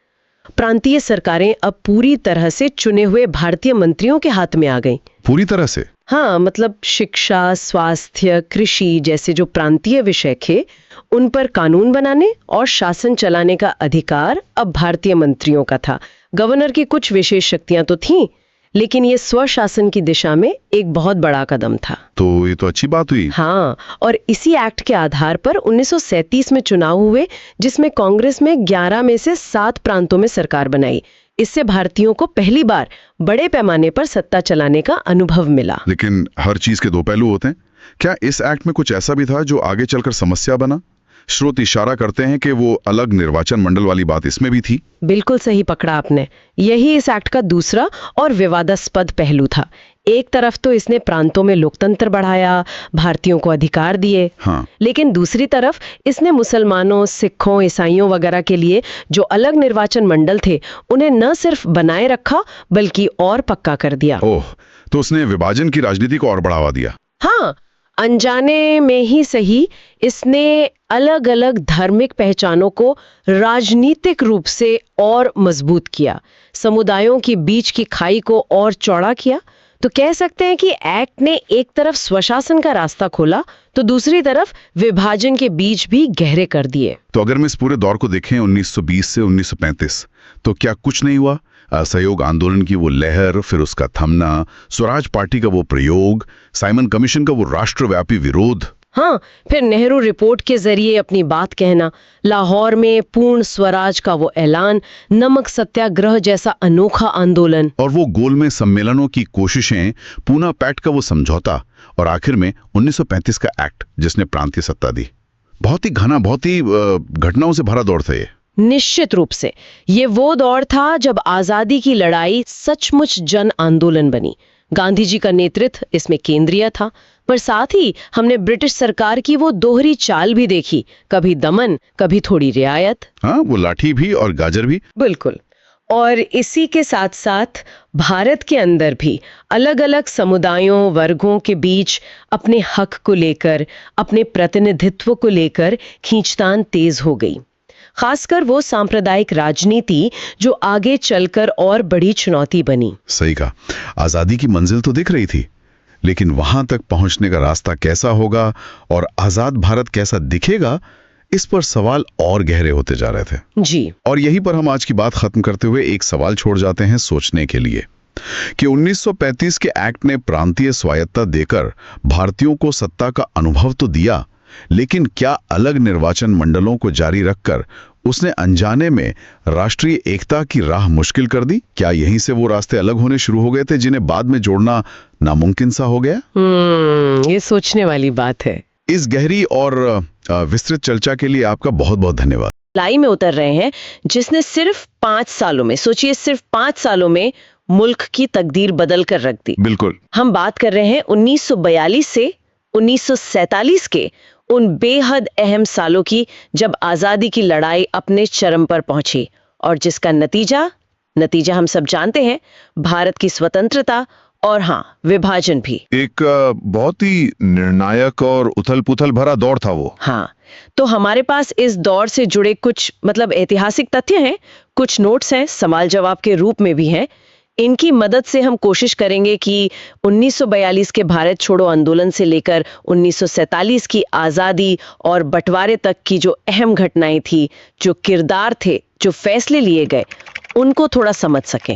प्रांतीय सरकारें अब पूरी तरह से चुने हुए भारतीय मंत्रियों के हाथ में आ गईं। पूरी तरह से? हाँ, मतलब शिक्षा, स्वास्थ्य, कृषि जैसे जो प्रांतीय विषय थे उन पर कानून बनाने और शासन चलाने का अधिकार अब भारतीय मंत्रियों का था। गवर्नर की कुछ विशेष शक्तियां तो थीं, लेकिन ये स्वशासन की दिशा में एक बहुत बड़ा कदम था। तो ये तो अच्छी बात हुई। हाँ, और इसी एक्ट के आधार पर 1937 में चुनाव हुए जिसमें कांग्रेस में 11 में से 7 प्रांतों में सरकार बनाई। इससे भारतीयों को पहली बार बड़े पैमाने पर सत्ता चलाने का अनुभव मिला। लेकिन हर चीज के दो पहलू होते हैं। क्या इस एक्ट में कुछ ऐसा भी था जो आगे चलकर समस्या बना? स्रोत इशारा करते हैं कि वो अलग निर्वाचन मंडल वाली बात इसमें भी थी। बिल्कुल सही पकड़ा आपने। यही इस एक्ट का दूसरा और विवादास्पद पहलू था। एक तरफ तो इसने प्रांतों में लोकतंत्र बढ़ाया, भारतीयों को अधिकार दिए, हाँ। लेकिन दूसरी तरफ इसने मुसलमानों, सिखों, ईसाइयों वगैरह के लिए जो अलग निर्वाचन मंडल थे उन्हें न सिर्फ बनाए रखा बल्कि और पक्का कर दिया। ओह, तो उसने विभाजन की राजनीति को और बढ़ावा दिया। हाँ, अनजाने में ही सही, इसने अलग अलग धार्मिक पहचानों को राजनीतिक रूप से और मजबूत किया, समुदायों के बीच की खाई को और चौड़ा किया। तो कह सकते हैं कि एक्ट ने एक तरफ स्वशासन का रास्ता खोला तो दूसरी तरफ विभाजन के बीज भी गहरे कर दिए। तो अगर हम इस पूरे दौर को देखें 1920 से 1935, तो क्या कुछ नहीं हुआ? असहयोग आंदोलन की वो लहर, फिर उसका थमना, स्वराज पार्टी का वो प्रयोग, साइमन कमीशन का वो राष्ट्रव्यापी विरोध। हाँ, फिर नेहरू रिपोर्ट के जरिए अपनी बात कहना, लाहौर में पूर्ण स्वराज का वो ऐलान, नमक सत्याग्रह जैसा अनोखा आंदोलन, और वो गोलमेज सम्मेलनों की कोशिशें, पूना पैक्ट का वो समझौता, और आखिर में 1935 का एक्ट जिसने प्रांतीय सत्ता दी। बहुत ही घना, बहुत ही घटनाओं से भरा दौर था ये। निश्चित रूप से ये वो दौर था जब आजादी की लड़ाई सचमुच जन आंदोलन बनी। गांधी जी का नेतृत्व इसमें केंद्रीय था, पर साथ ही हमने ब्रिटिश सरकार की वो दोहरी चाल भी देखी, कभी दमन, कभी थोड़ी रियायत। हाँ, वो लाठी भी और गाजर भी। बिल्कुल। और इसी के साथ साथ भारत के अंदर भी अलग अलग समुदायों, वर्गों के बीच अपने हक को लेकर, अपने प्रतिनिधित्व को लेकर खींचतान तेज हो गई। खासकर वो सांप्रदायिक राजनीति जो आगे चलकर और बड़ी चुनौती बनी। सही कहा। आजादी की मंजिल तो दिख रही थी, लेकिन वहां तक पहुंचने का रास्ता कैसा होगा और आजाद भारत कैसा दिखेगा, इस पर सवाल और गहरे होते जा रहे थे। जी। और यहीं पर हम आज की बात खत्म करते हुए एक सवाल छोड़ जाते हैं सोचने के लिए कि 1935 के एक्ट ने प्रांतीय स्वायत्तता देकर भारतीयों को सत्ता का अनुभव तो दिया, लेकिन क्या अलग निर्वाचन मंडलों को जारी रखकर उसने अनजाने में राष्ट्रीय एकता की राह मुश्किल कर दी? क्या यहीं से वो रास्ते अलग होने शुरू हो गए थे जिन्हें बाद में जोड़ना नामुमकिन सा हो गया? ये सोचने वाली बात है। इस गहरी और विस्तृत चर्चा के लिए आपका बहुत बहुत धन्यवाद। लाई में उतर रहे हैं जिसने सिर्फ 5 सालों में, सोचिए सिर्फ 5 सालों में मुल्क की तकदीर बदल कर रख दी। बिल्कुल। हम बात कर रहे हैं 1942 से 1947 के उन बेहद अहम सालों की जब आजादी की लड़ाई अपने चरम पर पहुंची और जिसका नतीजा हम सब जानते हैं, भारत की स्वतंत्रता और हाँ, विभाजन भी। एक बहुत ही निर्णायक और उथल-पुथल भरा दौर था वो। हाँ, तो हमारे पास इस दौर से जुड़े कुछ ऐतिहासिक तथ्य हैं, कुछ नोट्स हैं, सवाल जवाब के रूप में भी हैं। इनकी मदद से हम कोशिश करेंगे कि 1942 के भारत छोड़ो आंदोलन से लेकर 1947 की आजादी और बंटवारे तक की जो अहम घटनाएं थी, जो किरदार थे, जो फैसले लिए गए, उनको थोड़ा समझ सकें।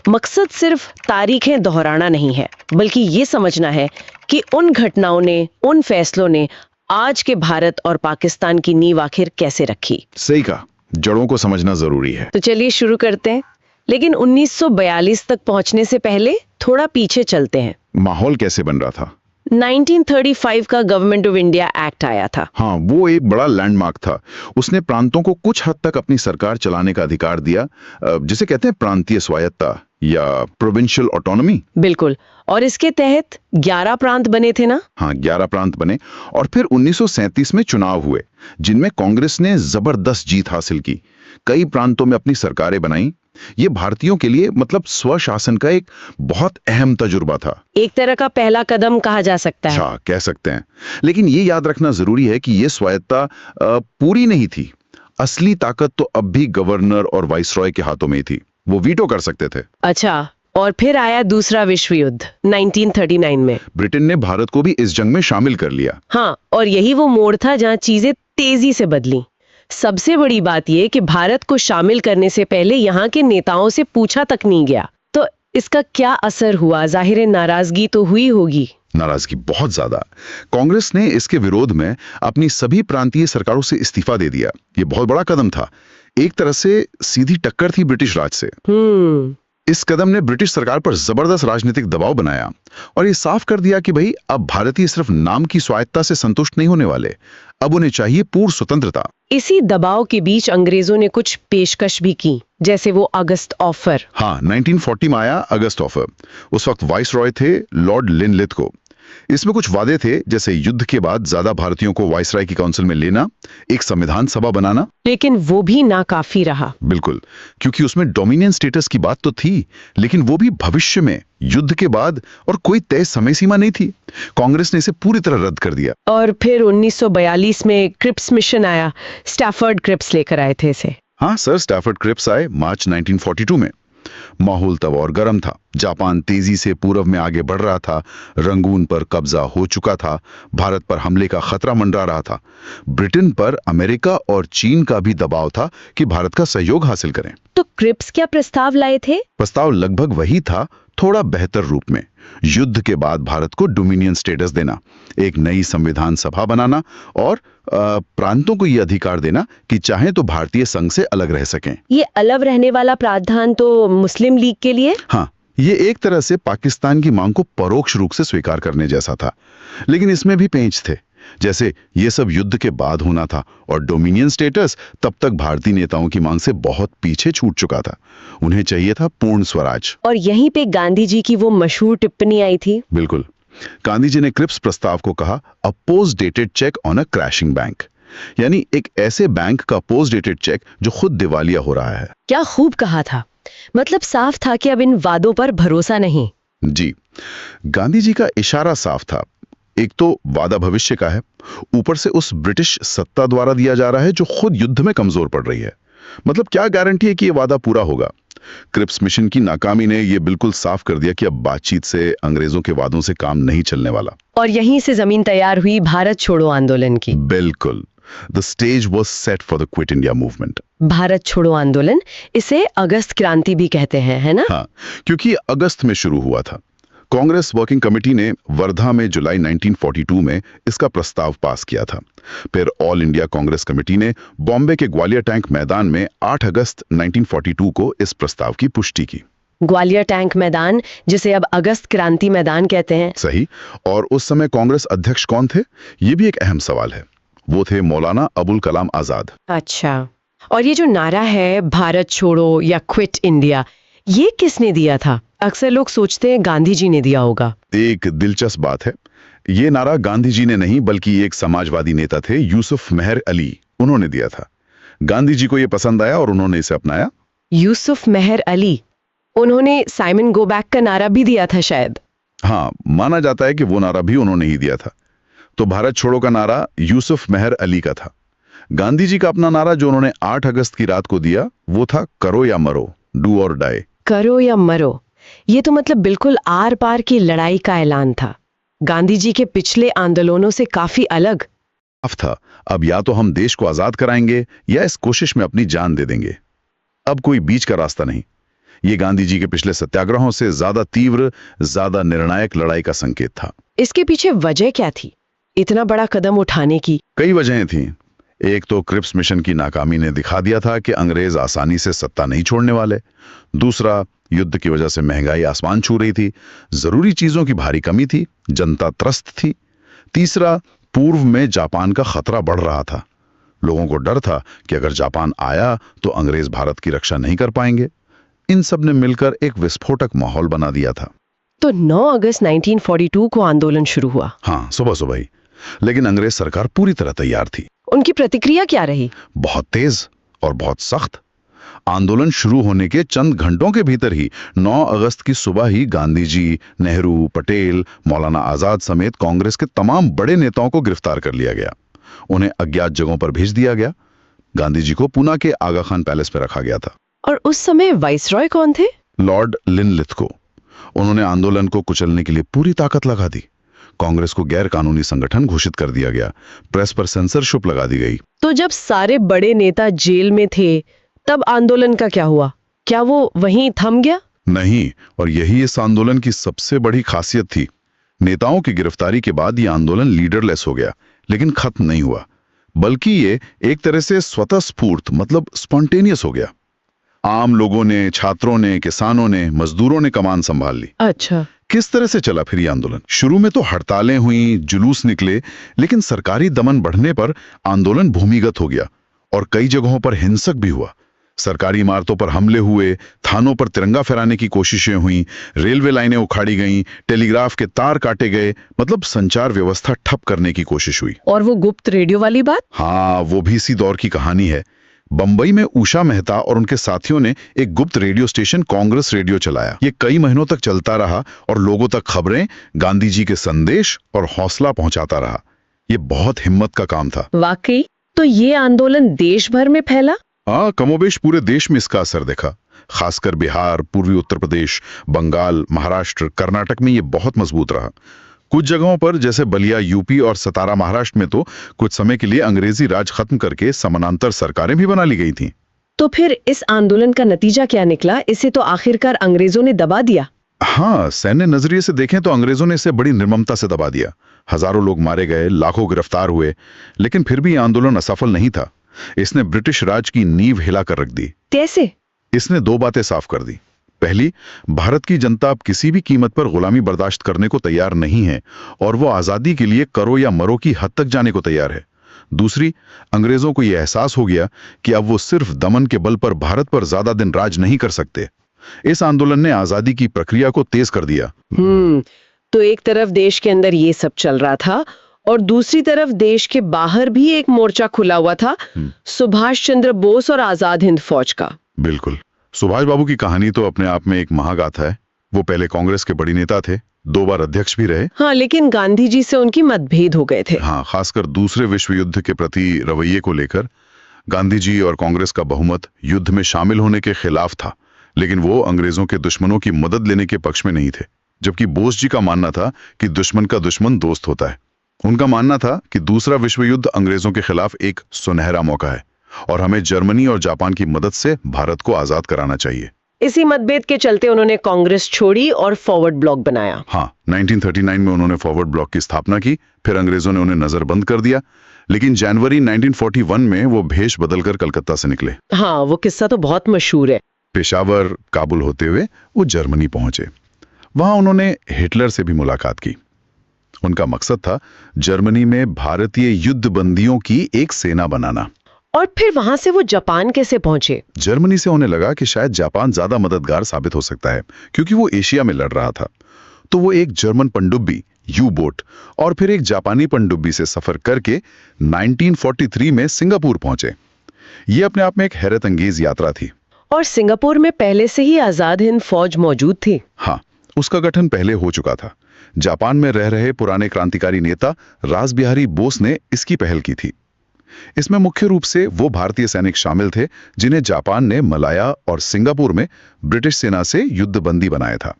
मकसद सिर्फ तारीखें दोहराना नहीं है, बल्कि ये समझना है कि उन घटनाओं ने, उन फैसलों ने आज के भारत और पाकिस्तान की नींव आखिर कैसे रखी। सही कहा, जड़ों को समझना जरूरी है। तो चलिए शुरू करते हैं, लेकिन 1942 तक पहुंचने से पहले थोड़ा पीछे चलते हैं। माहौल कैसे बन रहा था? 1935 का गवर्नमेंट ऑफ इंडिया एक्ट आया था। हाँ, वो एक बड़ा लैंडमार्क था। उसने प्रांतों को कुछ हद तक अपनी सरकार चलाने का अधिकार दिया, जिसे कहते हैं प्रांतीय स्वायत्तता या प्रोविंशियल ऑटोनॉमी। बिल्कुल। और इसके तहत 11 प्रांत बने थे ना? हाँ, 11 प्रांत बने और फिर 1937 में चुनाव हुए, जिनमें कांग्रेस ने जबरदस्त जीत हासिल की। कई प्रांतों में अपनी सरकारें बनाई। ये भारतीयों के लिए स्वशासन का एक बहुत अहम तजुर्बा था। एक तरह का पहला कदम कहा जा सकता है। अच्छा, कह सकते हैं। लेकिन ये याद रखना जरूरी है कि ये स्वायत्तता पूरी नहीं थी। असली ताकत तो अब भी गवर्नर और वाइसरॉय के हाथों में थी। वो वीटो कर सकते थे। अच्छा, और फिर आया दूसरा विश्व युद्ध 1939 में। ब्रिटेन ने भारत को भी इस जंग में शामिल कर लिया। हाँ, और यही वो मोड़ था जहां चीजें तेजी से बदली। सबसे बड़ी बात यह कि भारत को शामिल करने से पहले यहाँ के नेताओं से पूछा तक नहीं गया। तो इसका क्या असर हुआ? जाहिर है नाराजगी तो हुई होगी। नाराजगी बहुत ज्यादा। कांग्रेस ने इसके विरोध में अपनी सभी प्रांतीय सरकारों से इस्तीफा दे दिया। ये बहुत बड़ा कदम था। एक तरह से सीधी टक्कर थी ब्रिटिश राज से। इस कदम ने ब्रिटिश सरकार पर जबरदस्त राजनीतिक दबाव बनाया और ये साफ कर दिया कि भाई अब भारतीय सिर्फ नाम की स्वायत्तता से संतुष्ट नहीं होने वाले, अब उन्हें चाहिए पूर्ण स्वतंत्रता। इसी दबाव के बीच अंग्रेजों ने कुछ पेशकश भी की, जैसे वो अगस्त ऑफर। हाँ, 1940 में आया अगस्त ऑफर। उस वक्त वाइसरॉय थे लॉर्ड लिनलिथगो। इसमें कुछ वादे थे, जैसे युद्ध के बाद ज्यादा भारतीयों को वाइसराय की काउंसिल में लेना, एक संविधान सभा बनाना। लेकिन वो भी नाकाफी रहा। बिल्कुल, क्योंकि उसमें डोमिनियन स्टेटस की बात तो थी, लेकिन वो भी भविष्य में, युद्ध के बाद, और कोई तय समय सीमा नहीं थी। कांग्रेस ने इसे पूरी तरह रद्द कर दिया। और फिर 1942 में क्रिप्स मिशन आया। स्टैफर्ड क्रिप्स लेकर आए थे इसे। हाँ सर, स्टैफर्ड क्रिप्स आए मार्च 1942 में। माहौल तब और गर्म था। जापान तेजी से पूर्व में आगे बढ़ रहा था, रंगून पर कब्जा हो चुका था, भारत पर हमले का खतरा मंडरा रहा था। ब्रिटेन पर अमेरिका और चीन का भी दबाव था कि भारत का सहयोग हासिल करें। तो क्रिप्स क्या प्रस्ताव लाए थे? प्रस्ताव लगभग वही था, थोड़ा बेहतर रूप में। युद्ध के बाद भारत को डोमिनियन स्टेटस देना, एक नई संविधान सभा बनाना और प्रांतों को यह अधिकार देना कि चाहे तो भारतीय संघ से अलग रह सकें। ये अलग रहने वाला प्रावधान तो मुस्लिम लीग के लिए? हाँ, ये एक तरह से पाकिस्तान की मांग को परोक्ष रूप से स्वीकार करने जैसा था, लेकिन इसमें भी पेंच थे। जैसे ये सब युद्ध के बाद होना था और डोमिनियन स्टेटस तब तक भारतीय नेताओं की मांग से बहुत पीछे छूट चुका था। उन्हें चाहिए था पूर्ण स्वराज। और यहीं पे गांधी जी की वो मशहूर टिप्पणी आई थी। बिल्कुल, गांधी जी ने क्रिप्स प्रस्ताव को कहा अ post dated cheque on a crashing bank, यानी एक ऐसे बैंक का पोस्ट डेटेड चेक जो खुद दिवालिया हो रहा है। क्या खूब कहा था। मतलब साफ था कि अब इन वादों पर भरोसा नहीं। जी, गांधी जी का इशारा साफ था। एक तो वादा भविष्य का है, ऊपर से उस ब्रिटिश सत्ता द्वारा दिया जा रहा है जो खुद युद्ध में कमजोर पड़ रही है। मतलब क्या गारंटी है कि यह वादा पूरा होगा? क्रिप्स मिशन की नाकामी ने यह बिल्कुल साफ कर दिया कि अब बातचीत से, अंग्रेजों के वादों से काम नहीं चलने वाला। और यहीं से जमीन तैयार हुई भारत छोड़ो आंदोलन की। बिल्कुल, the stage was set for the quit India movement. Bharat छोड़ो आंदोलन, इसे अगस्त क्रांति भी कहते हैं, है ना? हाँ, क्योंकि अगस्त में शुरू हुआ था। कांग्रेस वर्किंग कमेटी ने वर्धा में जुलाई 1942 में इसका प्रस्ताव पास किया था। फिर ऑल इंडिया कांग्रेस कमेटी ने बॉम्बे के ग्वालियर टैंक मैदान में 8 अगस्त 1942 को इस प्रस्ताव की पुष्टि की। ग्वालियर टैंक मैदान, जिसे अब अगस्त क्रांति मैदान कहते हैं। सही। और उस समय कांग्रेस अध्यक्ष कौन थे, ये भी एक अहम सवाल है। वो थे मौलाना अबुल कलाम आजाद। अच्छा, और ये जो नारा है भारत छोड़ो या क्विट इंडिया, ये किसने दिया था? अक्सर लोग सोचते हैं गांधी जी ने दिया होगा। एक दिलचस्प बात है, ये नारा गांधी जी ने नहीं बल्कि एक समाजवादी नेता थे, यूसुफ मेहर अली, उन्होंने दिया था। गांधी जी को यह पसंद आया और उन्होंने इसे अपनाया। यूसुफ मेहर अली, उन्होंने साइमन गो बैक का नारा भी दिया था शायद। हाँ, माना जाता है कि वो नारा भी उन्होंने ही दिया था। तो भारत छोड़ो का नारा यूसुफ मेहर अली का था। गांधी जी का अपना नारा जो उन्होंने 8 अगस्त की रात को दिया, वो था करो या मरो, डू और डाई। करो या मरो, ये तो मतलब बिल्कुल आर पार की लड़ाई का ऐलान था। गांधी जी के पिछले आंदोलनों से काफी अलग था। अब या तो हम देश को आजाद कराएंगे या इस कोशिश में अपनी जान दे देंगे। अब कोई बीच का रास्ता नहीं। ये गांधी जी के पिछले सत्याग्रहों से ज्यादा तीव्र, ज्यादा निर्णायक लड़ाई का संकेत था। इसके पीछे वजह क्या थी इतना बड़ा कदम उठाने की? कई वजहें थीं। एक तो क्रिप्स मिशन की नाकामी ने दिखा दिया था कि अंग्रेज आसानी से सत्ता नहीं छोड़ने वाले। दूसरा, युद्ध की वजह से महंगाई आसमान छू रही थी, जरूरी चीजों की भारी कमी थी, जनता त्रस्त थी। तीसरा, पूर्व में जापान का खतरा बढ़ रहा था। लोगों को डर था कि अगर जापान आया तो अंग्रेज भारत की रक्षा नहीं कर पाएंगे। इन सब ने मिलकर एक विस्फोटक माहौल बना दिया था। तो 9 अगस्त 1942 को आंदोलन शुरू हुआ। हाँ, सुबह सुबह ही। लेकिन अंग्रेज सरकार पूरी तरह तैयार थी। उनकी प्रतिक्रिया क्या रही? बहुत तेज और बहुत सख्त। आंदोलन शुरू होने के चंद घंटों के भीतर ही 9 अगस्त की सुबह ही गांधी जी, नेहरू, पटेल, मौलाना आजाद समेत कांग्रेस के तमाम बड़े नेताओं को गिरफ्तार कर लिया गया। उन्हें अज्ञात जगहों पर भेज दिया गया। गांधी जी को पुणे के आगा खान पैलेस पर रखा गया था। और उस समय वाइसरॉय कौन थे? Lord Linlithgow. उन्होंने आंदोलन को कुचलने के लिए पूरी ताकत लगा दी। कांग्रेस को गैर कानूनी संगठन घोषित कर दिया गया। प्रेस पर सेंसरशिप लगा दी गई। तो जब सारे बड़े नेता जेल में थे, तब आंदोलन का क्या हुआ? क्या वो वहीं थम गया? नहीं, और यही इस आंदोलन की सबसे बड़ी खासियत थी। नेताओं की गिरफ्तारी के बाद यह आंदोलन लीडरलेस हो गया, लेकिन खत्म नहीं हुआ। बल्कि ये एक तरह से स्वतःस्फूर्त मतलब स्पॉन्टेनियस हो गया। आम लोगों ने, छात्रों ने, किसानों ने, मजदूरों ने कमान संभाल ली। अच्छा। किस तरह से चला फिर ये आंदोलन? शुरू में तो हड़तालें हुई, जुलूस निकले, लेकिन सरकारी दमन बढ़ने पर आंदोलन भूमिगत हो गया और कई जगहों पर हिंसक भी हुआ। सरकारी इमारतों पर हमले हुए, थानों पर तिरंगा फहराने की कोशिशें हुई, रेलवे लाइनें उखाड़ी गईं, टेलीग्राफ के तार काटे गए, मतलब संचार व्यवस्था ठप करने की कोशिश हुई। और वो गुप्त रेडियो वाली बात? हाँ, वो भी इसी दौर की कहानी है। बंबई में उषा मेहता और उनके साथियों ने एक गुप्त रेडियो स्टेशन कांग्रेस रेडियो चलाया। ये कई महीनों तक चलता रहा और लोगों तक खबरें, गांधी जी के संदेश और हौसला पहुंचाता रहा। ये बहुत हिम्मत का काम था। वाकई? तो ये आंदोलन देश भर में फैला? हाँ, कमोबेश पूरे देश में इसका असर देखा। खासकर बिहार, पूर्वी उत्तर प्रदेश, बंगाल, महाराष्ट्र, कर्नाटक में ये बहुत मजबूत रहा। कुछ जगहों पर जैसे बलिया यूपी और सतारा महाराष्ट्र में तो कुछ समय के लिए अंग्रेजी राज खत्म करके समानांतर सरकारें भी बना ली गई थीं। तो फिर इस आंदोलन का नतीजा क्या निकला? इसे तो आखिरकार अंग्रेजों ने दबा दिया। हाँ, सैन्य नजरिए से देखें तो अंग्रेजों ने इसे बड़ी निर्ममता से दबा दिया। हजारों लोग मारे गए, लाखों गिरफ्तार हुए, लेकिन फिर भी यह आंदोलन असफल नहीं था। इसने ब्रिटिश राज की नींव हिला कर रख दी। कैसे? इसने दो बातें साफ कर दी। पहली, भारत की जनता अब किसी भी कीमत पर गुलामी बर्दाश्त करने को तैयार नहीं है और वो आजादी के लिए करो या मरो की हद तक जाने को तैयार है। दूसरी, अंग्रेजों को यह एहसास हो गया कि अब वो सिर्फ दमन के बल पर भारत पर ज्यादा दिन राज नहीं कर सकते। इस आंदोलन ने आजादी की प्रक्रिया को तेज कर दिया। तो एक तरफ देश के अंदर ये सब चल रहा था और दूसरी तरफ देश के बाहर भी एक मोर्चा खुला हुआ था, सुभाष चंद्र बोस और आजाद हिंद फौज का। बिल्कुल। सुभाष बाबू की कहानी तो अपने आप में एक महागाथा है। वो पहले कांग्रेस के बड़े नेता थे, 2 बार अध्यक्ष भी रहे। हाँ, लेकिन गांधी जी से उनकी मतभेद हो गए थे। हाँ, खासकर दूसरे विश्व युद्ध के प्रति रवैये को लेकर गांधी जी और कांग्रेस का बहुमत युद्ध में शामिल होने के खिलाफ था, लेकिन वो अंग्रेजों के दुश्मनों की मदद लेने के पक्ष में नहीं थे। जबकि बोस जी का मानना था कि दुश्मन का दुश्मन दोस्त होता है। उनका मानना था कि दूसरा विश्व युद्ध अंग्रेजों के खिलाफ एक सुनहरा मौका है और हमें जर्मनी और जापान की मदद से भारत को आजाद कराना चाहिए। इसी मतभेद के चलते उन्होंने कांग्रेस छोड़ी और फॉरवर्ड ब्लॉक बनाया। हाँ, 1939 में उन्होंने फॉरवर्ड ब्लॉक की स्थापना की। फिर अंग्रेजों ने उन्हें नजरबंद कर दिया, लेकिन जनवरी 1941 में वो भेष बदलकर कलकत्ता से निकले। हाँ, वो किस्सा तो बहुत मशहूर है। पेशावर, काबुल होते हुए वो जर्मनी पहुंचे। वहां उन्होंने हिटलर से भी मुलाकात की। उनका मकसद था जर्मनी में भारतीय युद्ध बंदियों की एक सेना बनाना। और फिर वहां से वो जापान कैसे पहुंचे? जर्मनी से उन्हें लगा कि शायद जापान ज्यादा मददगार साबित हो सकता है, क्योंकि वो एशिया में लड़ रहा था। तो वो एक जर्मन पनडुब्बी, यू बोट और फिर एक जापानी पनडुब्बी से सफर करके 1943 में सिंगापुर पहुंचे। ये अपने आप में एक हैरत अंगेज यात्रा थी। और सिंगापुर में पहले से ही आजाद हिंद फौज मौजूद थी। हाँ, उसका गठन पहले हो चुका था। जापान में रह रहे पुराने क्रांतिकारी नेता रासबिहारी बोस ने इसकी पहल की थी। इसमें मुख्य रूप से वो भारतीय सैनिक शामिल थे जिन्हें जापान ने मलाया और सिंगापुर में ब्रिटिश सेना से युद्धबंदी बनाया था।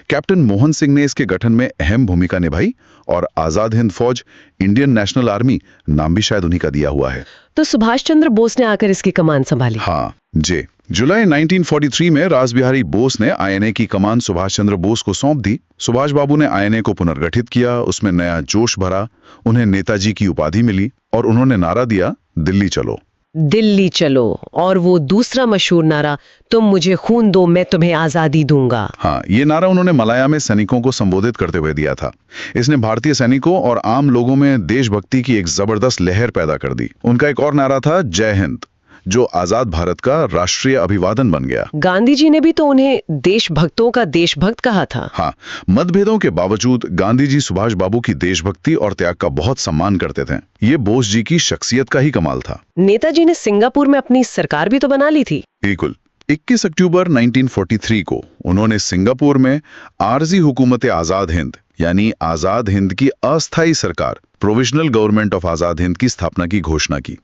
कैप्टन मोहन सिंह ने इसके गठन में अहम भूमिका निभाई और आजाद हिंद फौज, इंडियन नेशनल आर्मी नाम भी शायद उन्हीं का दिया हुआ है। तो सुभाष चंद्र बोस ने आकर इसकी कमान संभाली। हाँ जी, जुलाई 1943 में रासबिहारी बोस ने आईएनए की कमान सुभाष चंद्र बोस को सौंप दी। सुभाष बाबू ने आईएनए को पुनर्गठित किया, उसमें नया जोश भरा, उन्हें नेताजी की उपाधि मिली और उन्होंने नारा दिया, दिल्ली चलो। दिल्ली चलो, और वो दूसरा मशहूर नारा, तुम मुझे खून दो मैं तुम्हें आजादी दूंगा। हाँ, ये नारा उन्होंने मलाया में सैनिकों को संबोधित करते हुए दिया था। इसने भारतीय सैनिकों और आम लोगों में देशभक्ति की एक जबरदस्त लहर पैदा कर दी। उनका एक और नारा था, जय हिंद, जो आजाद भारत का राष्ट्रीय अभिवादन बन गया। गांधी जी ने भी तो उन्हें देशभक्तों का देशभक्त कहा था। हाँ, मतभेदों के बावजूद गांधी जी सुभाष बाबू की देशभक्ति और त्याग का बहुत सम्मान करते थे। ये बोस जी की शख्सियत का ही कमाल था। नेताजी ने सिंगापुर में अपनी सरकार भी तो बना ली थी। बिल्कुल। 21 अक्टूबर 1943 को उन्होंने सिंगापुर में आरजी हुकूमत आजाद हिंद यानी आजाद हिंद की अस्थायी सरकार, provisional government of Azad Hind की स्थापना की घोषणा की।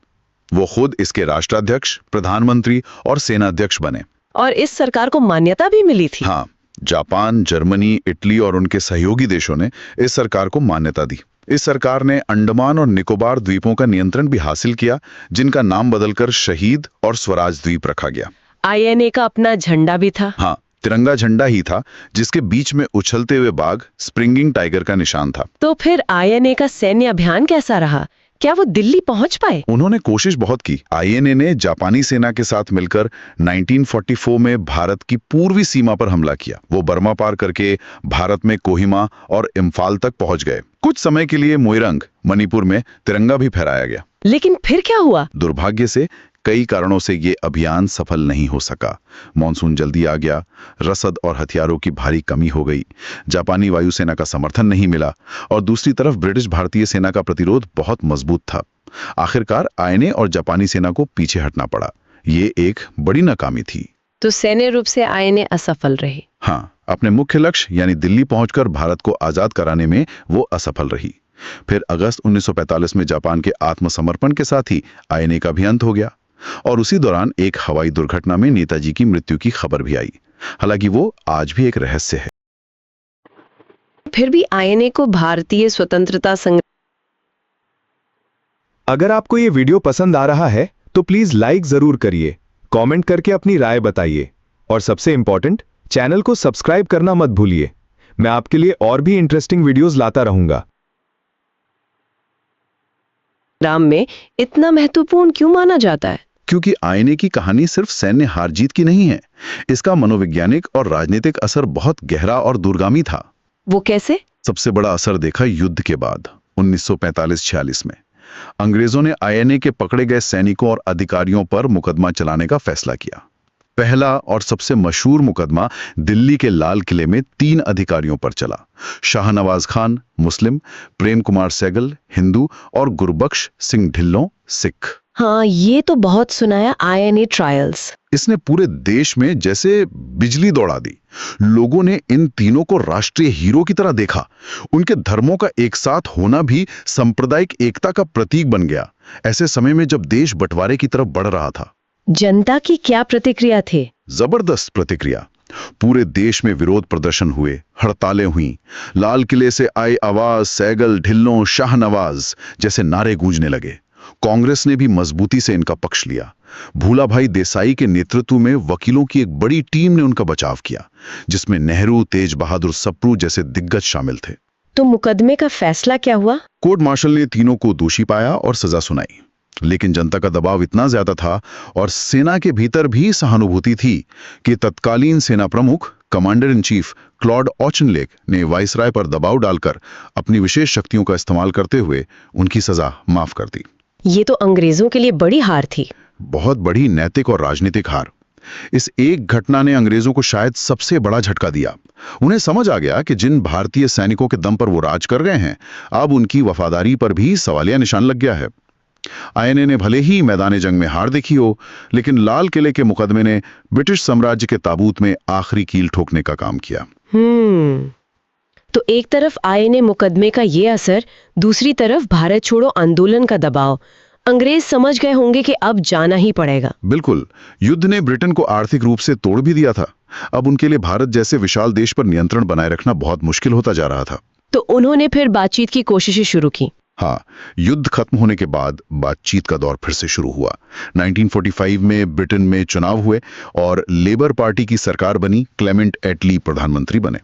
वो खुद इसके राष्ट्राध्यक्ष, प्रधानमंत्री और सेनाध्यक्ष बने। और इस सरकार को मान्यता भी मिली थी। हाँ, जापान, जर्मनी, इटली और उनके सहयोगी देशों ने इस सरकार को मान्यता दी। इस सरकार ने अंडमान और निकोबार द्वीपों का नियंत्रण भी हासिल किया, जिनका नाम बदलकर शहीद और स्वराज द्वीप रखा गया। आईएनए का अपना झंडा भी था। हाँ, तिरंगा झंडा ही था, जिसके बीच में उछलते हुए बाघ, स्प्रिंगिंग टाइगर का निशान था। तो फिर आईएनए का सैन्य अभियान कैसा रहा? क्या वो दिल्ली पहुंच पाए? उन्होंने कोशिश बहुत की। आईएनए ने जापानी सेना के साथ मिलकर 1944 में भारत की पूर्वी सीमा पर हमला किया। वो बर्मा पार करके भारत में कोहिमा और इम्फाल तक पहुंच गए। कुछ समय के लिए मोइरंग, मणिपुर में तिरंगा भी फहराया गया। लेकिन फिर क्या हुआ? दुर्भाग्य से कई कारणों से ये अभियान सफल नहीं हो सका। मॉनसून जल्दी आ गया, रसद और हथियारों की भारी कमी हो गई, जापानी वायुसेना का समर्थन नहीं मिला और दूसरी तरफ ब्रिटिश भारतीय सेना का प्रतिरोध बहुत मजबूत था। आखिरकार आईएनए और जापानी सेना को पीछे हटना पड़ा। ये एक बड़ी नाकामी थी। तो सैन्य रूप से आईएनए असफल रही। हाँ, अपने मुख्य लक्ष्य यानी दिल्ली पहुंचकर भारत को आजाद कराने में वो असफल रही। फिर अगस्त 1945 में जापान के आत्मसमर्पण के साथ ही आईएनए का भी अंत हो गया और उसी दौरान एक हवाई दुर्घटना में नेताजी की मृत्यु की खबर भी आई। हालांकि वो आज भी एक रहस्य है। फिर भी आईएनए को भारतीय स्वतंत्रता संग्राम। अगर आपको ये वीडियो पसंद आ रहा है तो प्लीज लाइक जरूर करिए, कमेंट करके अपनी राय बताइए और सबसे इंपॉर्टेंट, चैनल को सब्सक्राइब करना मत भूलिए। मैं आपके लिए और भी इंटरेस्टिंग वीडियोस लाता रहूंगा। में इतना महत्वपूर्ण क्यों माना जाता है? क्योंकि आईएनए की कहानी सिर्फ सैन्य हार जीत की नहीं है। इसका मनोवैज्ञानिक और राजनीतिक असर बहुत गहरा और दूरगामी था। वो कैसे? सबसे बड़ा असर देखा युद्ध के बाद 1945-46 में। अंग्रेजों ने आईएनए के पकड़े गए सैनिकों और अधिकारियों पर मुकदमा चलाने का फैसला किया। पहला और सबसे मशहूर मुकदमा दिल्ली के लाल किले में 3 अधिकारियों पर चला। शाहनवाज खान मुस्लिम, प्रेम कुमार सहगल हिंदू और गुरबख्श सिंह ढिल्लों सिख। हाँ, ये तो बहुत सुनाया आईएनए ट्रायल्स। इसने पूरे देश में जैसे बिजली दौड़ा दी। लोगों ने इन तीनों को राष्ट्रीय हीरो की तरह देखा। उनके धर्मों का एक साथ होना भी सांप्रदायिक एकता का प्रतीक बन गया, ऐसे समय में जब देश बंटवारे की तरफ बढ़ रहा था। जनता की क्या प्रतिक्रिया थी? जबरदस्त प्रतिक्रिया। पूरे देश में विरोध प्रदर्शन हुए, हड़तालें हुई। लाल किले से आई आवाज सहगल ढिल्लों शाहनवाज जैसे नारे गूंजने लगे। कांग्रेस ने भी मजबूती से इनका पक्ष लिया। भूलाभाई देसाई के नेतृत्व में वकीलों की एक बड़ी टीम ने उनका बचाव किया, जिसमें नेहरू, तेज बहादुर सप्रू जैसे दिग्गज शामिल थे। तो मुकदमे का फैसला क्या हुआ? कोर्ट मार्शल ने तीनों को दोषी पाया और सजा सुनाई। लेकिन जनता का दबाव इतना ज्यादा था और सेना के भीतर भी सहानुभूति थी कि तत्कालीन सेना प्रमुख कमांडर इन चीफ क्लॉड ऑचनलेक ने वाइसराय पर दबाव डालकर अपनी विशेष शक्तियों का इस्तेमाल करते हुए उनकी सजा माफ कर दी। ये तो अंग्रेजों के लिए बड़ी हार थी। बहुत बड़ी नैतिक और राजनीतिक हार। इस एक घटना ने अंग्रेजों को शायद सबसे बड़ा झटका दिया। उन्हें समझ आ गया कि जिन भारतीय सैनिकों के दम पर वो राज कर गए हैं, अब उनकी वफादारी पर भी सवालिया निशान लग गया है। आईएनए ने भले ही मैदान जंग में हार देखी हो, लेकिन लाल किले के मुकदमे ने ब्रिटिश साम्राज्य के ताबूत में आखिरी कील ठोकने का काम किया। तो एक तरफ आईएनए मुकदमे का ये असर, दूसरी तरफ भारत छोड़ो आंदोलन का दबाव। अंग्रेज समझ गए होंगे कि अब जाना ही पड़ेगा। बिल्कुल। युद्ध ने ब्रिटेन को आर्थिक रूप से तोड़ भी दिया था। अब उनके लिए भारत जैसे विशाल देश पर नियंत्रण बनाए रखना बहुत मुश्किल होता जा रहा था। तो उन्होंने फिर बातचीत की कोशिशें शुरू की। हाँ, युद्ध खत्म होने के बाद बातचीत का दौर फिर से शुरू हुआ। 1945 में ब्रिटेन में चुनाव हुए और लेबर पार्टी की सरकार बनी। क्लेमेंट एटली प्रधानमंत्री बने।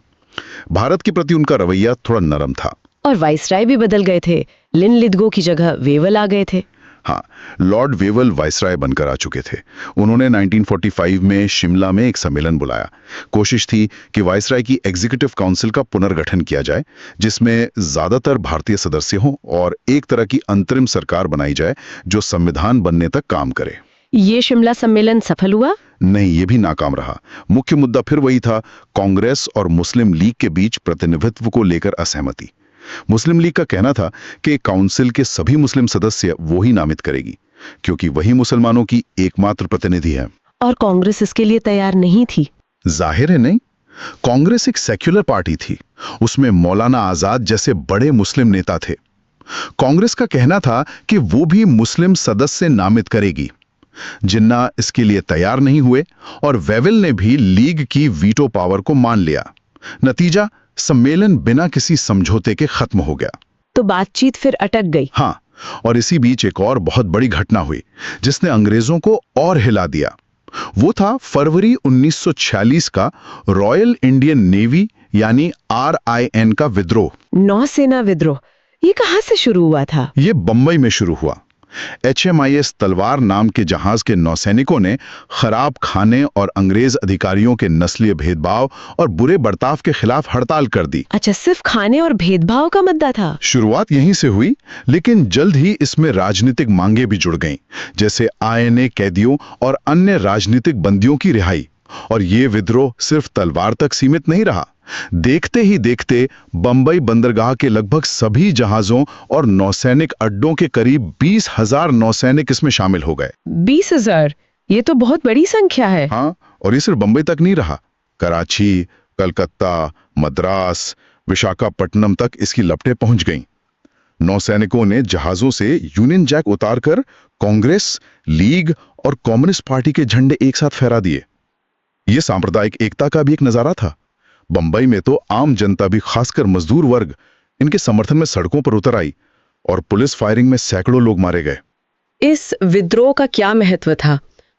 भारत के प्रति उनका रवैया थोड़ा नरम था। और वाइसराय भी बदल गए थे। लिनलिथगो की जगह वेवल आ गए थे। हाँ, लॉर्ड वेवल वाइसराय बनकर आ चुके थे। उन्होंने 1945 में शिमला में एक सम्मेलन बुलाया। कोशिश थी कि वाइसराय की एग्जीक्यूटिव काउंसिल का पुनर्गठन किया जाए, जिसमें ज्यादातर भारतीय सदस्य हों और एक तरह की अंतरिम सरकार बनाई जाए जो संविधान बनने तक काम करे। ये शिमला सम्मेलन सफल हुआ? नहीं, ये भी नाकाम रहा। मुख्य मुद्दा फिर वही था, कांग्रेस और मुस्लिम लीग के बीच प्रतिनिधित्व को लेकर असहमति। मुस्लिम लीग का कहना था कि काउंसिल के सभी मुस्लिम सदस्य वो ही नामित करेगी, क्योंकि वही मुसलमानों की एकमात्र प्रतिनिधि है। और कांग्रेस इसके लिए तैयार नहीं थी। जाहिर है नहीं। कांग्रेस एक सेक्युलर पार्टी थी। उसमें मौलाना आजाद जैसे बड़े मुस्लिम नेता थे। कांग्रेस का कहना था कि वो भी मुस्लिम सदस्य नामित करेगी। जिन्ना इसके लिए तैयार नहीं हुए और वेवल ने भी लीग की वीटो पावर को मान लिया। नतीजा, सम्मेलन बिना किसी समझौते के खत्म हो गया। तो बातचीत फिर अटक गई। हाँ, और इसी बीच एक और बहुत बड़ी घटना हुई जिसने अंग्रेजों को और हिला दिया। वो था फरवरी 1946 का रॉयल इंडियन नेवी यानी RIN का विद्रोह। नौसेना विद्रोह। ये कहाँ से शुरू हुआ था? ये बंबई में शुरू हुआ। HMIS तलवार नाम के जहाज के नौसैनिकों ने खराब खाने और अंग्रेज अधिकारियों के नस्लीय भेदभाव और बुरे बर्ताव के खिलाफ हड़ताल कर दी। अच्छा, सिर्फ खाने और भेदभाव का मुद्दा था? शुरुआत यहीं से हुई, लेकिन जल्द ही इसमें राजनीतिक मांगे भी जुड़ गईं, जैसे INA कैदियों और अन्य राजनीतिक बंदियों की रिहाई। और ये विद्रोह सिर्फ तलवार तक सीमित नहीं रहा। देखते ही देखते बंबई बंदरगाह के लगभग सभी जहाजों और नौसैनिक अड्डों के करीब 20,000 नौसैनिक इसमें शामिल हो गए। 20,000? ये तो बहुत बड़ी संख्या है। हाँ, और ये सिर्फ बंबई तक नहीं रहा। कराची, कलकत्ता, मद्रास, विशाखापट्टनम तक इसकी लपटें पहुंच गईं। नौसैनिकों ने जहाजों से यूनियन जैक उतारकर कांग्रेस, लीग और कम्युनिस्ट पार्टी के झंडे एक साथ फहरा दिए। ये सांप्रदायिक एकता का भी एक नजारा था। बंबई में तो आम जनता भी, खासकर मजदूर वर्ग, इनके समर्थन में सड़कों पर उतर आई और पुलिस फायरिंग में सैकड़ों लोग मारे गए। इस विद्रोह का क्या महत्व था?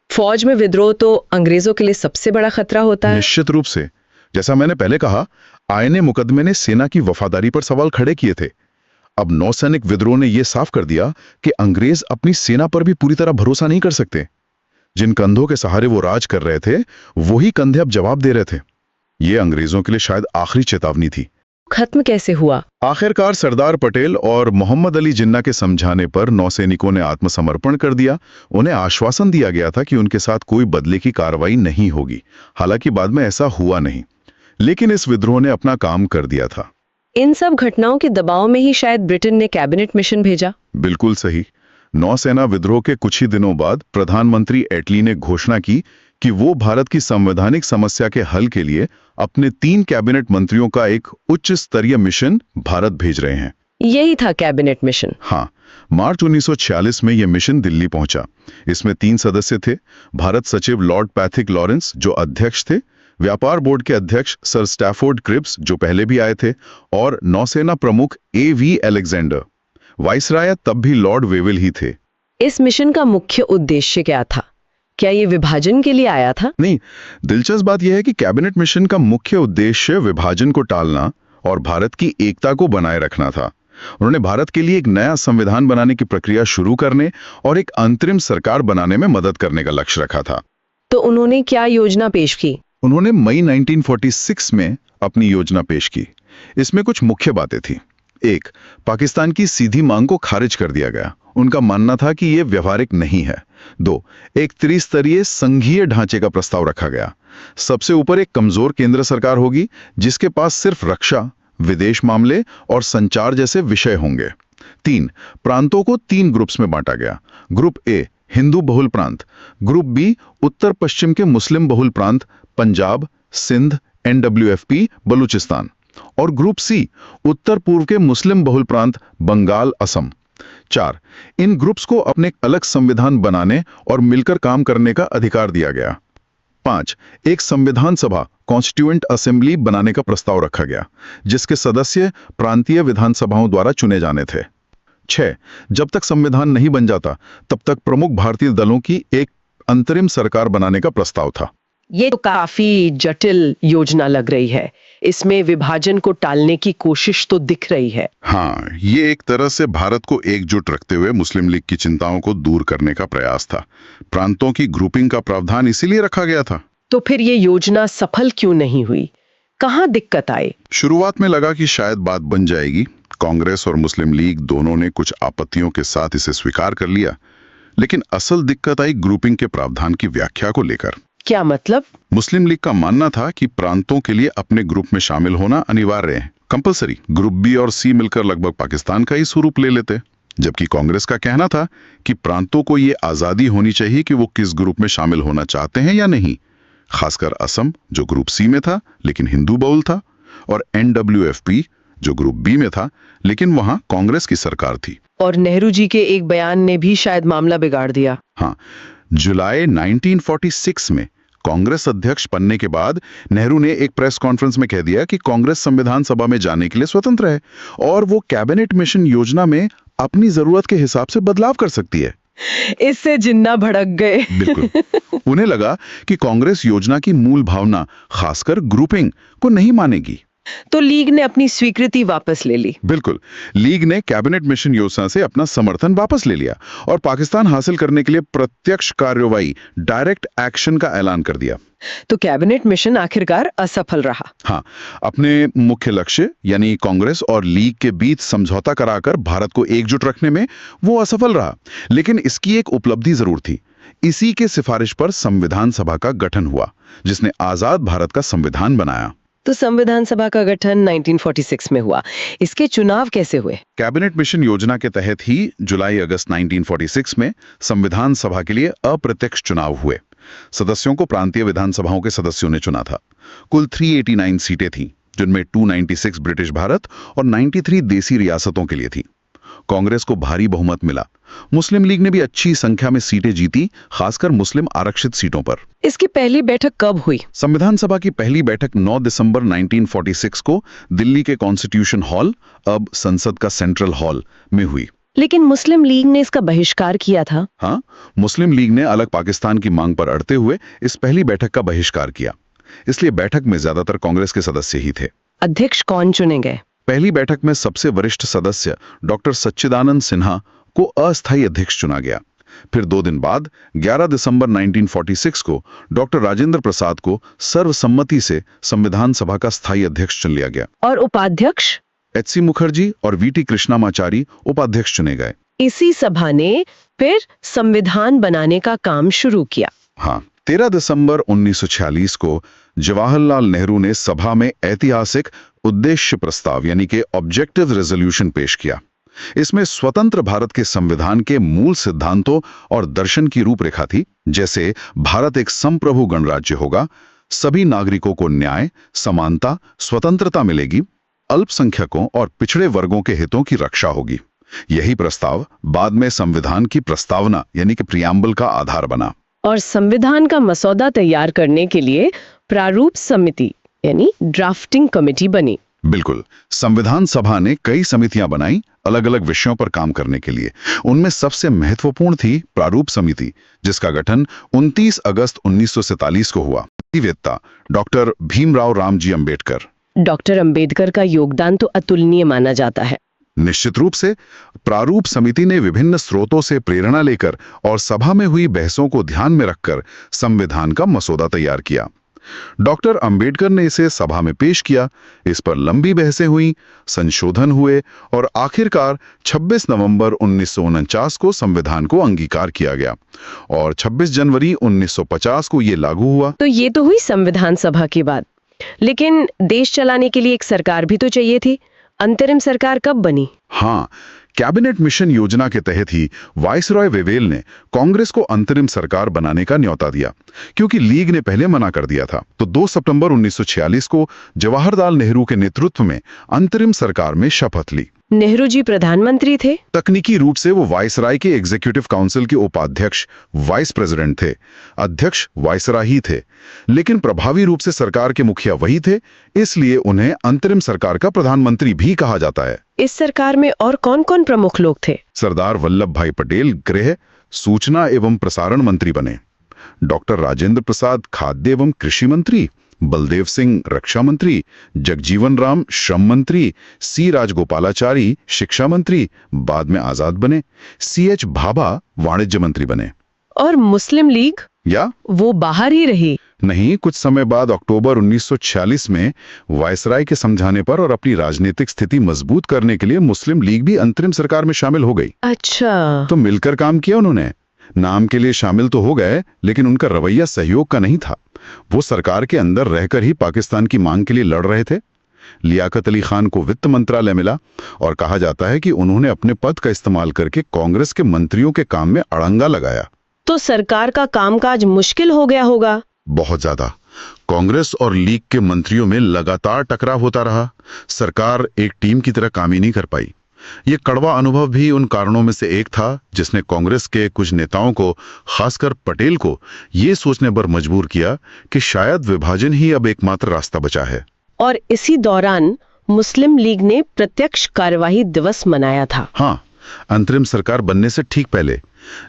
फौज में विद्रोह तो अंग्रेजों के लिए सबसे बड़ा खतरा होता है। निश्चित रूप से। जैसा मैंने पहले कहा, INA मुकदमे ने सेना की वफादारी पर सवाल खड़े किए थे। अब नौसैनिक विद्रोह ने यह साफ कर दिया कि अंग्रेज अपनी सेना पर भी पूरी तरह भरोसा नहीं कर सकते। जिन कंधों के सहारे वो राज कर रहे थे, वही कंधे अब जवाब दे रहे थे। ये अंग्रेजों के लिए शायद आखिरी चेतावनी थी। खत्म कैसे हुआ? आखिरकार सरदार पटेल और मोहम्मद अली जिन्ना के समझाने पर नौसैनिकों ने आत्मसमर्पण कर दिया। उन्हें आश्वासन दिया गया था कि उनके साथ कोई बदले की कार्रवाई नहीं होगी। हालांकि बाद में ऐसा हुआ नहीं, लेकिन इस विद्रोह ने अपना काम कर दिया था। इन सब घटनाओं के दबाव में ही शायद ब्रिटेन ने कैबिनेट मिशन भेजा। बिल्कुल सही। नौसेना विद्रोह के कुछ ही दिनों बाद प्रधानमंत्री एटली ने घोषणा की कि वो भारत की संवैधानिक समस्या के हल के लिए अपने 3 कैबिनेट मंत्रियों का एक उच्च स्तरीय मिशन भारत भेज रहे हैं। यही था कैबिनेट मिशन? हाँ, मार्च 1946 में यह मिशन दिल्ली पहुंचा। इसमें 3 सदस्य थे। भारत सचिव लॉर्ड पैथिक लॉरेंस, जो अध्यक्ष थे, व्यापार बोर्ड के अध्यक्ष सर स्टैफोर्ड क्रिप्स, जो पहले भी आए थे, और नौसेना प्रमुख A.V. अलेक्जेंडर। वाइसराय तब भी लॉर्ड वेवेल ही थे। इस मिशन का मुख्य उद्देश्य क्या था? क्या ये विभाजन के लिए आया था? नहीं, दिलचस्प बात यह है कि कैबिनेट मिशन का मुख्य उद्देश्य विभाजन को टालना और भारत की एकता को बनाए रखना था। उन्होंने भारत के लिए एक नया संविधान बनाने की प्रक्रिया शुरू करने और एक अंतरिम सरकार बनाने में मदद करने का लक्ष्य रखा था। तो उन्होंने क्या योजना पेश की? उन्होंने मई 1946 में अपनी योजना पेश की। इसमें कुछ मुख्य बातें थी। 1, पाकिस्तान की सीधी मांग को खारिज कर दिया गया। उनका मानना था कि यह व्यवहारिक नहीं है। 2, एक त्रिस्तरीय संघीय ढांचे का प्रस्ताव रखा गया। सबसे ऊपर एक कमजोर केंद्र सरकार होगी, जिसके पास सिर्फ रक्षा, विदेश मामले और संचार जैसे विषय होंगे। 3, प्रांतों को 3 ग्रुप्स में बांटा गया। ग्रुप ए, हिंदू बहुल प्रांत। ग्रुप बी, उत्तर पश्चिम के मुस्लिम बहुल प्रांत, पंजाब, सिंध, NWFP, बलूचिस्तान। और ग्रुप सी, उत्तर पूर्व के मुस्लिम बहुल प्रांत, बंगाल, असम। 4, इन ग्रुप्स को अपने अलग संविधान बनाने और मिलकर काम करने का अधिकार दिया गया। 5, एक संविधान सभा, कॉन्स्टिट्यूएंट असेंबली बनाने का प्रस्ताव रखा गया, जिसके सदस्य प्रांतीय विधानसभाओं द्वारा चुने जाने थे। 6, जब तक संविधान नहीं बन जाता, तब तक प्रमुख भारतीय दलों की एक अंतरिम सरकार बनाने का प्रस्ताव था। ये तो काफी जटिल योजना लग रही है। इसमें विभाजन को टालने की कोशिश तो दिख रही है। हाँ, ये एक तरह से भारत को एकजुट रखते हुए मुस्लिम लीग की चिंताओं को दूर करने का प्रयास था। प्रांतों की ग्रुपिंग का प्रावधान इसीलिए रखा गया था। तो फिर ये योजना सफल क्यों नहीं हुई? कहाँ दिक्कत आई? शुरुआत में लगा कि शायद बात बन जाएगी। कांग्रेस और मुस्लिम लीग दोनों ने कुछ आपत्तियों के साथ इसे स्वीकार कर लिया, लेकिन असल दिक्कत आई ग्रुपिंग के प्रावधान की व्याख्या को लेकर। क्या मतलब? मुस्लिम लीग का मानना था कि प्रांतों के लिए अपने ग्रुप में शामिल होना अनिवार्य है, कंपलसरी। ग्रुप बी और सी मिलकर लगभग पाकिस्तान का ही स्वरूप ले लेते, जबकि कांग्रेस का कहना था कि प्रांतों को ये आजादी होनी चाहिए कि वो किस ग्रुप में शामिल होना चाहते हैं या नहीं। खासकर असम, जो ग्रुप सी में था लेकिन हिंदू बहुल था, और NWFP, जो ग्रुप बी में था लेकिन वहां कांग्रेस की सरकार थी। और नेहरू जी के एक बयान ने भी शायद मामला बिगाड़ दिया। हाँ, जुलाई 1946 में कांग्रेस अध्यक्ष बनने के बाद नेहरू ने एक प्रेस कॉन्फ्रेंस में कह दिया कि कांग्रेस संविधान सभा में जाने के लिए स्वतंत्र है और वो कैबिनेट मिशन योजना में अपनी जरूरत के हिसाब से बदलाव कर सकती है। इससे जिन्ना भड़क गए। बिल्कुल। उन्हें लगा कि कांग्रेस योजना की मूल भावना, खासकर ग्रुपिंग, को नहीं मानेगी। तो लीग ने अपनी स्वीकृति वापस ले ली। बिल्कुल, लीग ने कैबिनेट मिशन योजना से अपना समर्थन वापस ले लिया और पाकिस्तान हासिल करने के लिए प्रत्यक्ष कार्रवाई, डायरेक्ट एक्शन का ऐलान कर दिया। तो कैबिनेट मिशन आखिरकार असफल रहा। हाँ, अपने मुख्य लक्ष्य यानी कांग्रेस और लीग के बीच समझौता कराकर भारत को एकजुट रखने में वो असफल रहा, लेकिन इसकी एक उपलब्धि जरूर थी। इसी के सिफारिश पर संविधान सभा का गठन हुआ, जिसने आजाद भारत का संविधान बनाया। तो संविधान सभा का गठन 1946 में हुआ। इसके चुनाव कैसे हुए? कैबिनेट मिशन योजना के तहत ही जुलाई-अगस्त 1946 में संविधान सभा के लिए अप्रत्यक्ष चुनाव हुए। सदस्यों को प्रांतीय विधानसभाओं के सदस्यों ने चुना था। कुल 389 सीटें थीं, जिनमें 296 ब्रिटिश भारत और 93 देसी रियासतों के लिए थी। कांग्रेस को भारी बहुमत मिला। मुस्लिम लीग ने भी अच्छी संख्या में सीटें जीती, खासकर मुस्लिम आरक्षित सीटों पर। इसकी पहली बैठक कब हुई? संविधान सभा की पहली बैठक 9 दिसंबर 1946 को दिल्ली के कॉन्स्टिट्यूशन हॉल, अब संसद का सेंट्रल हॉल, में हुई। लेकिन मुस्लिम लीग ने इसका बहिष्कार किया था। हाँ, मुस्लिम लीग ने अलग पाकिस्तान की मांग पर अड़ते हुए इस पहली बैठक का बहिष्कार किया। इसलिए बैठक में ज्यादातर कांग्रेस के सदस्य ही थे। अध्यक्ष कौन चुने गए? पहली बैठक में सबसे वरिष्ठ सदस्य डॉक्टर सच्चिदानंद सिन्हा को अस्थायी अध्यक्ष चुना गया। फिर 2 दिन बाद 11 दिसंबर 1946 को डॉक्टर राजेंद्र प्रसाद को सर्वसम्मति से संविधान सभा का स्थायी अध्यक्ष चुन लिया गया। और उपाध्यक्ष? एच.सी. मुखर्जी और वी.टी. कृष्णामाचारी उपाध्यक्ष चुने गए। इसी सभा ने फिर संविधान बनाने का काम शुरू किया। हाँ, 13 दिसंबर 1946 को जवाहरलाल नेहरू ने सभा में ऐतिहासिक उद्देश्य प्रस्ताव यानी कि ऑब्जेक्टिव रेजोल्यूशन पेश किया। इसमें स्वतंत्र भारत के संविधान के मूल सिद्धांतों और दर्शन की रूपरेखा थी, जैसे भारत एक संप्रभु गणराज्य होगा, सभी नागरिकों को न्याय, समानता, स्वतंत्रता मिलेगी, अल्पसंख्यकों और पिछड़े वर्गों के हितों की रक्षा होगी। यही प्रस्ताव बाद में संविधान की प्रस्तावना यानी कि प्रियम्बल का आधार बना। और संविधान का मसौदा तैयार करने के लिए प्रारूप समिति यानी ड्राफ्टिंग कमेटी बनी। बिल्कुल, संविधान सभा ने कई समितियां बनाई अलग अलग विषयों पर काम करने के लिए। उनमें सबसे महत्वपूर्ण थी प्रारूप समिति, जिसका गठन 29 अगस्त 1947 को हुआ। वेत्ता डॉक्टर भीमराव रामजी अंबेडकर। डॉक्टर अंबेडकर का योगदान तो अतुलनीय माना जाता है। निश्चित रूप से प्रारूप समिति ने विभिन्न स्रोतों से प्रेरणा लेकर और सभा में हुई बहसों को ध्यान में रखकर संविधान का मसौदा तैयार किया। डॉक्टर अंबेडकर ने इसे सभा में पेश किया। इस पर लंबी बहसें हुई, संशोधन हुए और आखिरकार 26 नवंबर 1949 को संविधान को अंगीकार किया गया और 26 जनवरी 1950 को ये लागू हुआ। तो ये तो हुई संविधान सभा की बात, लेकिन देश चलाने के लिए एक सरकार भी तो चाहिए थी। अंतरिम सरकार कब बनी? हाँ, कैबिनेट मिशन योजना के तहत ही वाइसरॉय वेवेल ने कांग्रेस को अंतरिम सरकार बनाने का न्योता दिया, क्योंकि लीग ने पहले मना कर दिया था। तो 2 सितंबर 1946 को जवाहरलाल नेहरू के नेतृत्व में अंतरिम सरकार में शपथ ली। नेहरू जी प्रधानमंत्री थे। तकनीकी रूप से वो वाइसराय के एग्जीक्यूटिव काउंसिल के उपाध्यक्ष वाइस प्रेसिडेंट थे। अध्यक्ष वाइसराय ही थे, लेकिन प्रभावी रूप से सरकार के मुखिया वही थे, इसलिए उन्हें अंतरिम सरकार का प्रधानमंत्री भी कहा जाता है। इस सरकार में और कौन-कौन प्रमुख लोग थे? सरदार वल्लभ भाई पटेल गृह, सूचना एवं प्रसारण मंत्री बने। डॉक्टर राजेंद्र प्रसाद खाद्य एवं कृषि मंत्री, बलदेव सिंह रक्षा मंत्री, जगजीवन राम श्रम मंत्री, सी राजगोपालाचारी शिक्षा मंत्री, बाद में आजाद बने। C.H. भाभा वाणिज्य मंत्री बने। और मुस्लिम लीग? या वो बाहर ही रही? नहीं, कुछ समय बाद अक्टूबर 1946 में वायसराय के समझाने पर और अपनी राजनीतिक स्थिति मजबूत करने के लिए मुस्लिम लीग भी अंतरिम सरकार में शामिल हो गई। अच्छा, तो मिलकर काम किया उन्होंने। नाम के लिए शामिल तो हो गए, लेकिन उनका रवैया सहयोग का नहीं था। वो सरकार के अंदर रहकर ही पाकिस्तान की मांग के लिए लड़ रहे थे। लियाकत अली खान को वित्त मंत्रालय मिला और कहा जाता है कि उन्होंने अपने पद का इस्तेमाल करके कांग्रेस के मंत्रियों के काम में अड़ंगा लगाया। तो सरकार का कामकाज मुश्किल हो गया होगा। बहुत ज्यादा। कांग्रेस और लीग के मंत्रियों में लगातार टकराव होता रहा। सरकार एक टीम की तरह काम ही नहीं कर पाई। ये कड़वा अनुभव भी उन कारणों में से एक था जिसने कांग्रेस के कुछ नेताओं को, खासकर पटेल को, ये सोचने पर मजबूर किया कि शायद विभाजन ही अब एकमात्र रास्ता बचा है। और इसी दौरान मुस्लिम लीग ने प्रत्यक्ष कार्यवाही दिवस मनाया था। हाँ, अंतरिम सरकार बनने से ठीक पहले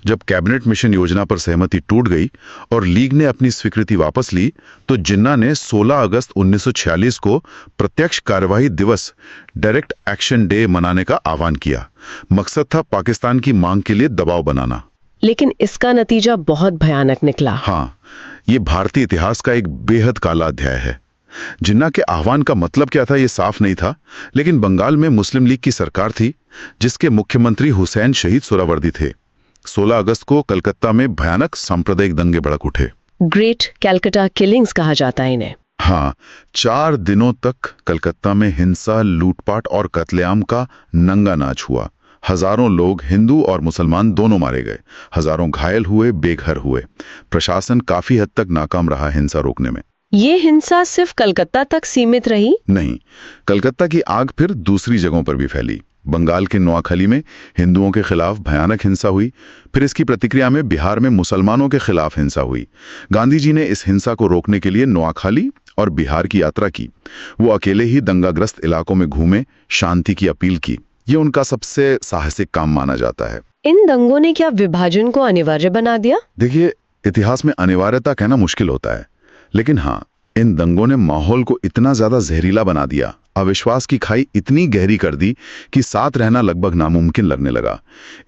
जब कैबिनेट मिशन योजना पर सहमति टूट गई और लीग ने अपनी स्वीकृति वापस ली, तो जिन्ना ने 16 अगस्त 1946 को प्रत्यक्ष कार्यवाही दिवस डायरेक्ट एक्शन डे मनाने का आह्वान किया। मकसद था पाकिस्तान की मांग के लिए दबाव बनाना। लेकिन इसका नतीजा बहुत भयानक निकला। हाँ, ये भारतीय इतिहास का एक बेहद काला अध्याय है। जिन्ना के आह्वान का मतलब क्या था ये साफ नहीं था, लेकिन बंगाल में मुस्लिम लीग की सरकार थी जिसके मुख्यमंत्री हुसैन शहीद सोहरावर्दी थे। 16 अगस्त को कलकत्ता में भयानक सांप्रदायिक दंगे भड़क उठे। ग्रेट कैलकाटा किलिंग्स कहा जाता है इन्हें। हाँ, 4 दिनों तक कलकत्ता में हिंसा, लूटपाट और कत्लेआम का नंगा नाच हुआ। हजारों लोग, हिंदू और मुसलमान दोनों, मारे गए। हजारों घायल हुए, बेघर हुए। प्रशासन काफी हद तक नाकाम रहा हिंसा रोकने में। ये हिंसा सिर्फ कलकत्ता तक सीमित रही? नहीं, कलकत्ता की आग फिर दूसरी जगहों पर भी फैली। बंगाल के नोआखली में हिंदुओं के खिलाफ भयानक हिंसा हुई। फिर इसकी प्रतिक्रिया में बिहार में मुसलमानों के खिलाफ हिंसा हुई। गांधी जी ने इस हिंसा को रोकने के लिए नोआखली और बिहार की यात्रा की। वो अकेले ही दंगाग्रस्त इलाकों में घूमे, शांति की अपील की। ये उनका सबसे साहसिक काम माना जाता है। इन दंगों ने क्या विभाजन को अनिवार्य बना दिया? देखिए, इतिहास में अनिवार्यता कहना मुश्किल होता है, लेकिन हाँ, इन दंगों ने माहौल को इतना ज्यादा जहरीला बना दिया, अविश्वास की खाई इतनी गहरी कर दी कि साथ रहना लगभग नामुमकिन लगने लगा।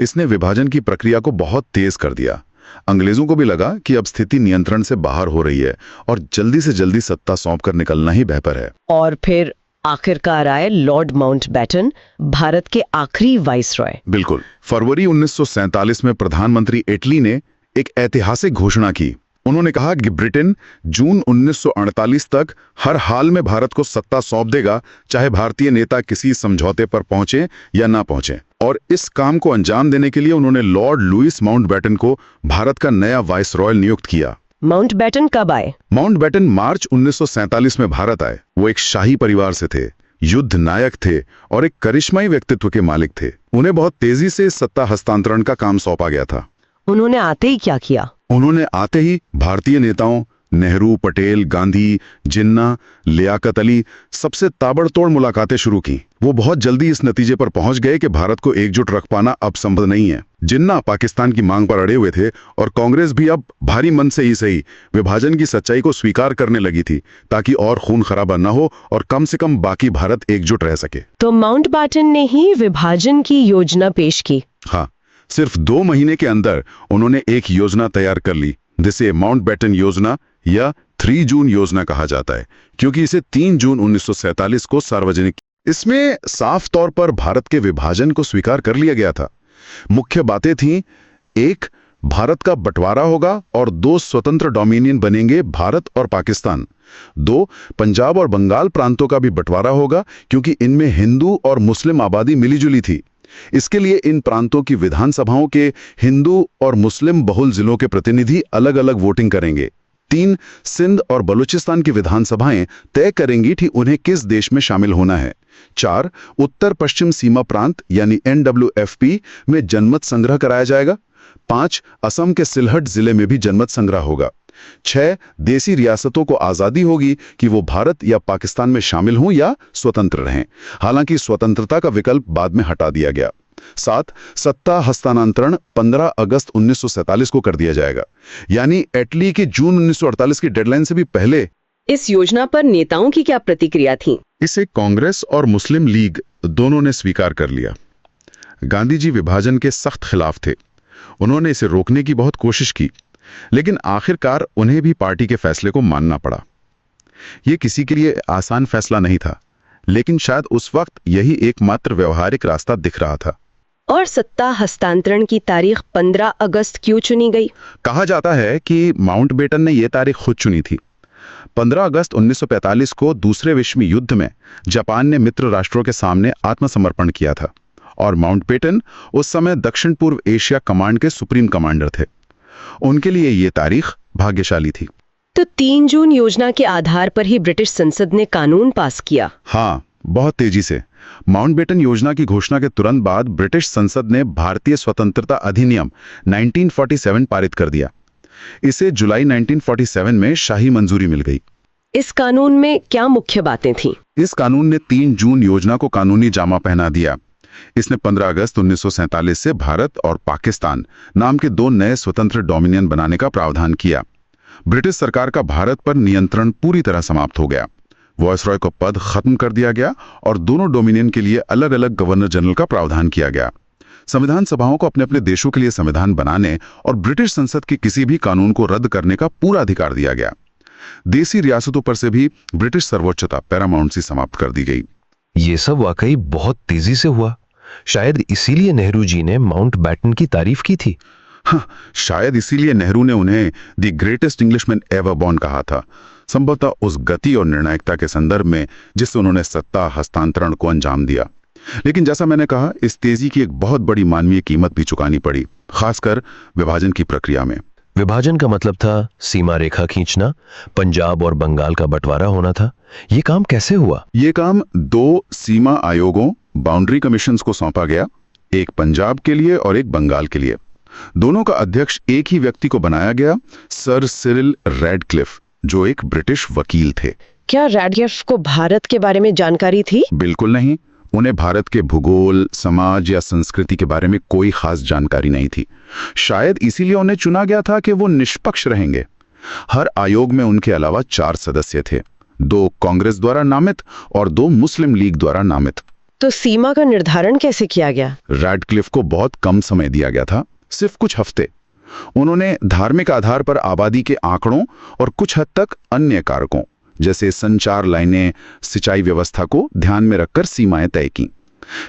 इसने विभाजन की प्रक्रिया को बहुत तेज कर दिया। अंग्रेजों को भी लगा कि अब स्थिति नियंत्रण से बाहर हो रही है और जल्दी से जल्दी सत्ता सौंपकर निकलना ही बेहतर है। और फिर आखिरकार आए लॉर्ड माउंटबेटन, भारत के आखिरी वाइसरॉय। बिल्कुल। फरवरी 1947 में प्रधानमंत्री एटली ने एक ऐतिहासिक घोषणा की। उन्होंने कहा कि ब्रिटेन जून 1948 तक हर हाल में भारत को सत्ता सौंप देगा, चाहे भारतीय नेता किसी समझौते पर पहुंचे या ना पहुंचे। और इस काम को अंजाम देने के लिए उन्होंने लॉर्ड लुईस माउंटबेटन को भारत का नया वाइसरॉय नियुक्त किया। माउंटबेटन कब आए? माउंटबेटन मार्च 1947 में भारत आए। वो एक शाही परिवार से थे, युद्ध नायक थे और एक करिश्माई व्यक्तित्व के मालिक थे। उन्हें बहुत तेजी से सत्ता हस्तांतरण का काम सौंपा गया था। उन्होंने आते ही क्या किया? उन्होंने आते ही भारतीय नेताओं नेहरू, पटेल, गांधी, जिन्ना, लियाकत अली सबसे ताबड़तोड़ मुलाकातें शुरू की। वो बहुत जल्दी इस नतीजे पर पहुंच गए कि भारत को एकजुट रख पाना अब संभव नहीं है। जिन्ना पाकिस्तान की मांग पर अड़े हुए थे और कांग्रेस भी अब भारी मन से ही सही विभाजन की सच्चाई को स्वीकार करने लगी थी, ताकि और खून खराबा न हो और कम से कम बाकी भारत एकजुट रह सके। तो माउंटबेटन ने ही विभाजन की योजना पेश की। हाँ, सिर्फ 2 महीने के अंदर उन्होंने एक योजना तैयार कर ली, जिसे माउंटबेटन योजना या 3 जून योजना कहा जाता है, क्योंकि इसे 3 जून 1947 को सार्वजनिक। इसमें साफ तौर पर भारत के विभाजन को स्वीकार कर लिया गया था। मुख्य बातें थीं, 1, भारत का बंटवारा होगा और 2 स्वतंत्र डोमिनियन बनेंगे, भारत और पाकिस्तान। 2, पंजाब और बंगाल प्रांतों का भी बंटवारा होगा, क्योंकि इनमें हिंदू और मुस्लिम आबादी मिलीजुली थी। इसके लिए इन प्रांतों की विधानसभाओं के हिंदू और मुस्लिम बहुल जिलों के प्रतिनिधि अलग अलग वोटिंग करेंगे। 3, सिंध और बलूचिस्तान की विधानसभाएं तय करेंगी कि उन्हें किस देश में शामिल होना है। 4, उत्तर पश्चिम सीमा प्रांत यानी NWFP में जनमत संग्रह कराया जाएगा। 5, असम के सिलहट जिले में भी जनमत संग्रह होगा। 6, देसी रियासतों को आजादी होगी कि वो भारत या पाकिस्तान में शामिल हों या स्वतंत्र रहें। हालांकि स्वतंत्रता का विकल्प बाद में हटा दिया गया। 7, सत्ता हस्तांतरण 15 अगस्त 1947 को कर दिया जाएगा, यानी एटली की जून 1948 की डेडलाइन से भी पहले। इस योजना पर नेताओं की क्या प्रतिक्रिया थी? इसे कांग्रेस और मुस्लिम लीग दोनों ने स्वीकार कर लिया। गांधी जी विभाजन के सख्त खिलाफ थे। उन्होंने इसे रोकने की बहुत कोशिश की, लेकिन आखिरकार उन्हें भी पार्टी के फैसले को मानना पड़ा। यह किसी के लिए आसान फैसला नहीं था, लेकिन शायद उस वक्त यही एकमात्र व्यवहारिक रास्ता दिख रहा था। और सत्ता हस्तांतरण की तारीख 15 अगस्त क्यों चुनी गई? कहा जाता है कि माउंटबेटन ने यह तारीख खुद चुनी थी। 15 अगस्त 1945 को दूसरे विश्व युद्ध में जापान ने मित्र राष्ट्रों के सामने आत्मसमर्पण किया था और माउंटबेटन उस समय दक्षिण पूर्व एशिया कमांड के सुप्रीम कमांडर थे। उनके लिए यह तारीख भाग्यशाली थी। तो 3 जून योजना के आधार पर ही ब्रिटिश संसद ने कानून पास किया। हाँ, बहुत तेजी से। माउंटबेटन योजना की घोषणा के तुरंत बाद ब्रिटिश संसद ने भारतीय स्वतंत्रता अधिनियम 1947 पारित कर दिया। इसे जुलाई 1947 में शाही मंजूरी मिल गई। इस कानून में क्या मुख्य बातें थीं? इस कानून ने 3 जून योजना को कानूनी जामा पहना दिया। इसने 15 अगस्त 1947 से भारत और पाकिस्तान नाम के दो नए स्वतंत्र डोमिनियन बनाने का प्रावधान किया। ब्रिटिश सरकार का भारत पर नियंत्रण पूरी तरह समाप्त हो गया। वॉयसरॉय को पद खत्म कर दिया गया और दोनों डोमिनियन के लिए अलग अलग गवर्नर जनरल का प्रावधान किया गया। संविधान सभाओं को अपने अपने देशों के लिए संविधान बनाने और ब्रिटिश संसद के किसी भी कानून को रद्द करने का पूरा अधिकार दिया गया। देसी रियासतों पर से भी ब्रिटिश सर्वोच्चता पैरामाउंसी समाप्त कर दी गई। ये सब वाकई बहुत तेजी से हुआ। शायद इसीलिए नेहरू जी ने माउंटबैटन की तारीफ की थी। हाँ, शायद इसीलिए नेहरू ने उन्हें the greatest Englishman ever born कहा था, संभवतः उस गति और निर्णायकता के संदर्भ में जिससे उन्होंने सत्ता हस्तांतरण को अंजाम दिया। लेकिन जैसा मैंने कहा, इस तेजी की एक बहुत बड़ी मानवीय कीमत भी चुकानी पड़ी, खासकर विभाजन की प्रक्रिया में। विभाजन का मतलब था सीमा रेखा खींचना, पंजाब और बंगाल का बंटवारा होना था। ये काम कैसे हुआ? ये काम दो सीमा आयोगों, बाउंड्री कमीशंस को सौंपा गया, एक पंजाब के लिए और एक बंगाल के लिए। दोनों का अध्यक्ष एक ही व्यक्ति को बनाया गया, सर सिरिल रैडक्लिफ, जो एक ब्रिटिश वकील थे। क्या रैडक्लिफ को भारत के बारे में जानकारी थी? बिल्कुल नहीं। उन्हें भारत के भूगोल, समाज या संस्कृति के बारे में कोई खास जानकारी नहीं थी। शायद इसीलिए उन्हें चुना गया था कि वो निष्पक्ष रहेंगे। हर आयोग में उनके अलावा 4 सदस्य थे, 2 कांग्रेस द्वारा नामित और 2 मुस्लिम लीग द्वारा नामित। तो सीमा का निर्धारण कैसे किया गया? रैडक्लिफ को बहुत कम समय दिया गया था, सिर्फ कुछ हफ्ते। उन्होंने धार्मिक आधार पर आबादी के आंकड़ों और कुछ हद तक अन्य कारकों जैसे संचार लाइनें, सिंचाई व्यवस्था को ध्यान में रखकर सीमाएं तय की।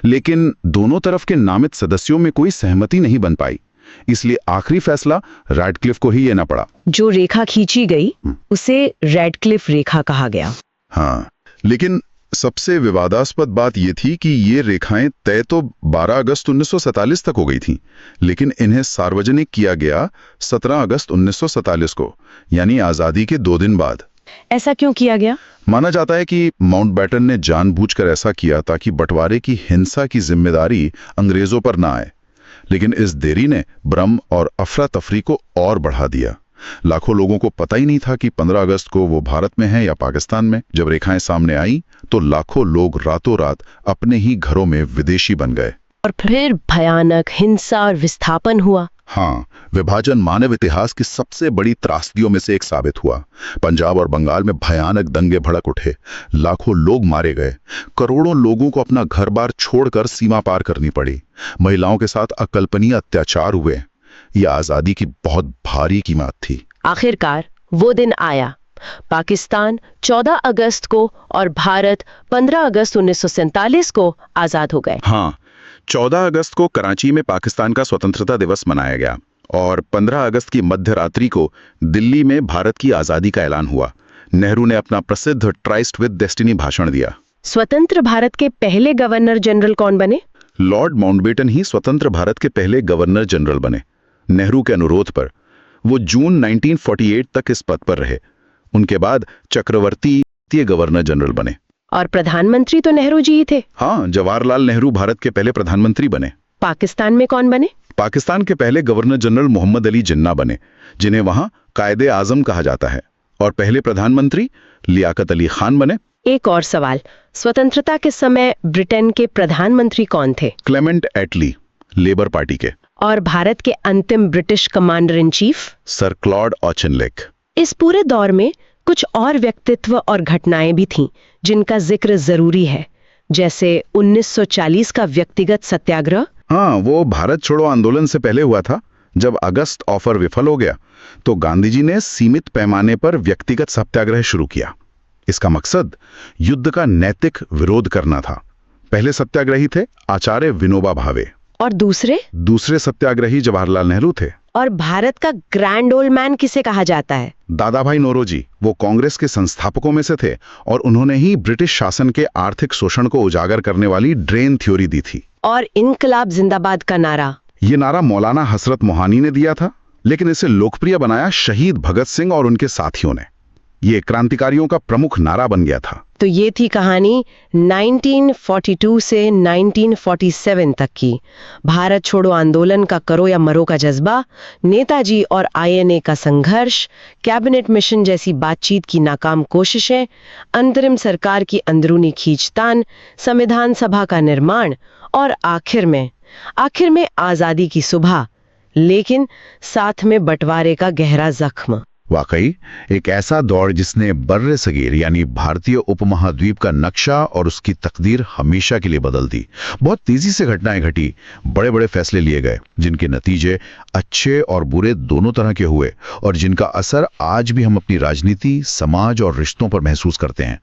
लेकिन दोनों तरफ के नामित सदस्यों में कोई सहमति नहीं बन पाई, इसलिए आखिरी फैसला रैडक्लिफ को ही लेना पड़ा। जो रेखा खींची गई उसे रैडक्लिफ रेखा कहा गया। हाँ, लेकिन सबसे विवादास्पद बात यह थी कि ये रेखाएं तय तो 12 अगस्त 1947 तक हो गई थीं, लेकिन इन्हें सार्वजनिक किया गया 17 अगस्त 1947 को, यानी आजादी के 2 दिन बाद। ऐसा क्यों किया गया? माना जाता है कि माउंटबैटन ने जानबूझकर ऐसा किया ताकि बंटवारे की हिंसा की जिम्मेदारी अंग्रेजों पर ना आए। लेकिन इस देरी ने भ्रम और अफरा तफरी को और बढ़ा दिया। लाखों लोगों को पता ही नहीं था कि 15 अगस्त को वो भारत में है या पाकिस्तान में। जब रेखाएं सामने आई तो लाखों लोग रातों रात अपने ही घरों में विदेशी बन गए और फिर भयानक हिंसा और विस्थापन हुआ। हाँ, विभाजन मानव इतिहास की सबसे बड़ी त्रासदियों में से एक साबित हुआ। पंजाब और बंगाल में भयानक दंगे भड़क उठे, लाखों लोग मारे गए, करोड़ों लोगों को अपना घर-बार छोड़कर सीमा पार करनी पड़ी, महिलाओं के साथ अकल्पनीय अत्याचार हुए। यह आजादी की बहुत भारी कीमत थी। आखिरकार वो दिन आया। पाकिस्तान 14 अगस्त को और भारत 15 अगस्त 1947 को आजाद हो गए। हाँ, 14 अगस्त को कराची में पाकिस्तान का स्वतंत्रता दिवस मनाया गया और 15 अगस्त की मध्य रात्रि को दिल्ली में भारत की आजादी का ऐलान हुआ। नेहरू ने अपना प्रसिद्ध ट्राइस्ट विद डेस्टिनी भाषण दिया। स्वतंत्र भारत के पहले गवर्नर जनरल कौन बने? लॉर्ड माउंटबेटन ही स्वतंत्र भारत के पहले गवर्नर जनरल बने। नेहरू के अनुरोध पर वो जून 1948 तक इस पद पर रहे। उनके बाद चक्रवर्ती गवर्नर जनरल बने। और प्रधानमंत्री तो नेहरू जी ही थे। हाँ, जवाहरलाल नेहरू भारत के पहले प्रधानमंत्री बने। पाकिस्तान में कौन बने? पाकिस्तान के पहले गवर्नर जनरल मोहम्मद अली जिन्ना बने, जिन्हें वहां कायदे आजम कहा जाता है। और पहले प्रधानमंत्री लियाकत अली खान बने। एक और सवाल, स्वतंत्रता के समय ब्रिटेन के प्रधानमंत्री कौन थे? क्लेमेंट एटली, लेबर पार्टी के। और भारत के अंतिम British commander in chief? Sir Claude Auchinleck. इस पूरे दौर में कुछ और व्यक्तित्व और घटनाएं भी थीं जिनका जिक्र जरूरी है, जैसे 1940 का व्यक्तिगत सत्याग्रह। हाँ, वो भारत छोड़ो आंदोलन से पहले हुआ था। जब अगस्त ऑफर विफल हो गया तो गांधी जी ने सीमित पैमाने पर व्यक्तिगत सत्याग्रह शुरू किया। इसका मकसद युद्ध का नैतिक विरोध करना था। पहले सत्याग्रही थे आचार्य विनोबा भावे और दूसरे सत्याग्रही जवाहरलाल नेहरू थे। और भारत का ग्रैंड ओल्ड मैन किसे कहा जाता है? दादा भाई नौरोजी। वो कांग्रेस के संस्थापकों में से थे और उन्होंने ही ब्रिटिश शासन के आर्थिक शोषण को उजागर करने वाली ड्रेन थ्योरी दी थी। और इनकलाब जिंदाबाद का नारा? ये नारा मौलाना हसरत मोहानी ने दिया था, लेकिन इसे लोकप्रिय बनाया शहीद भगत सिंह और उनके साथियों ने। ये क्रांतिकारियों का प्रमुख नारा बन गया था। तो ये थी कहानी 1942 से 1947 तक की। भारत छोड़ो आंदोलन का करो या मरो का जज्बा, नेताजी और आईएनए का संघर्ष, कैबिनेट मिशन जैसी बातचीत की नाकाम कोशिशें, अंतरिम सरकार की अंदरूनी खींचतान, संविधान सभा का निर्माण और आखिर में आजादी की सुबह, लेकिन साथ में बंटवारे का गहरा जख्म। वाकई एक ऐसा दौर जिसने बर्रे सगीर यानी भारतीय उपमहाद्वीप का नक्शा और उसकी तकदीर हमेशा के लिए बदल दी। बहुत तेजी से घटनाएं घटी, बड़े बड़े फैसले लिए गए, जिनके नतीजे अच्छे और बुरे दोनों तरह के हुए और जिनका असर आज भी हम अपनी राजनीति, समाज और रिश्तों पर महसूस करते हैं।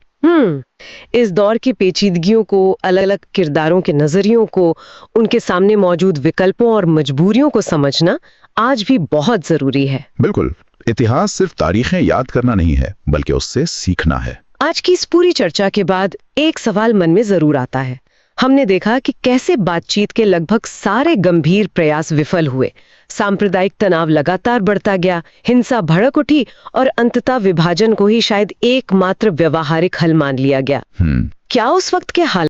इस दौर की पेचीदगियों को, अलग अलग किरदारों के नजरियों को, उनके सामने मौजूद विकल्पों और मजबूरियों को समझना आज भी बहुत जरूरी है। बिल्कुल, इतिहास सिर्फ तारीखें याद करना नहीं है, बल्कि उससे सीखना है। आज की इस पूरी चर्चा के बाद एक सवाल मन में जरूर आता है। हमने देखा कि कैसे बातचीत के लगभग सारे गंभीर प्रयास विफल हुए, सांप्रदायिक तनाव लगातार बढ़ता गया, हिंसा भड़क उठी और अंततः विभाजन को ही शायद एकमात्र व्यवहारिक हल मान लिया गया। क्या उस वक्त के हाल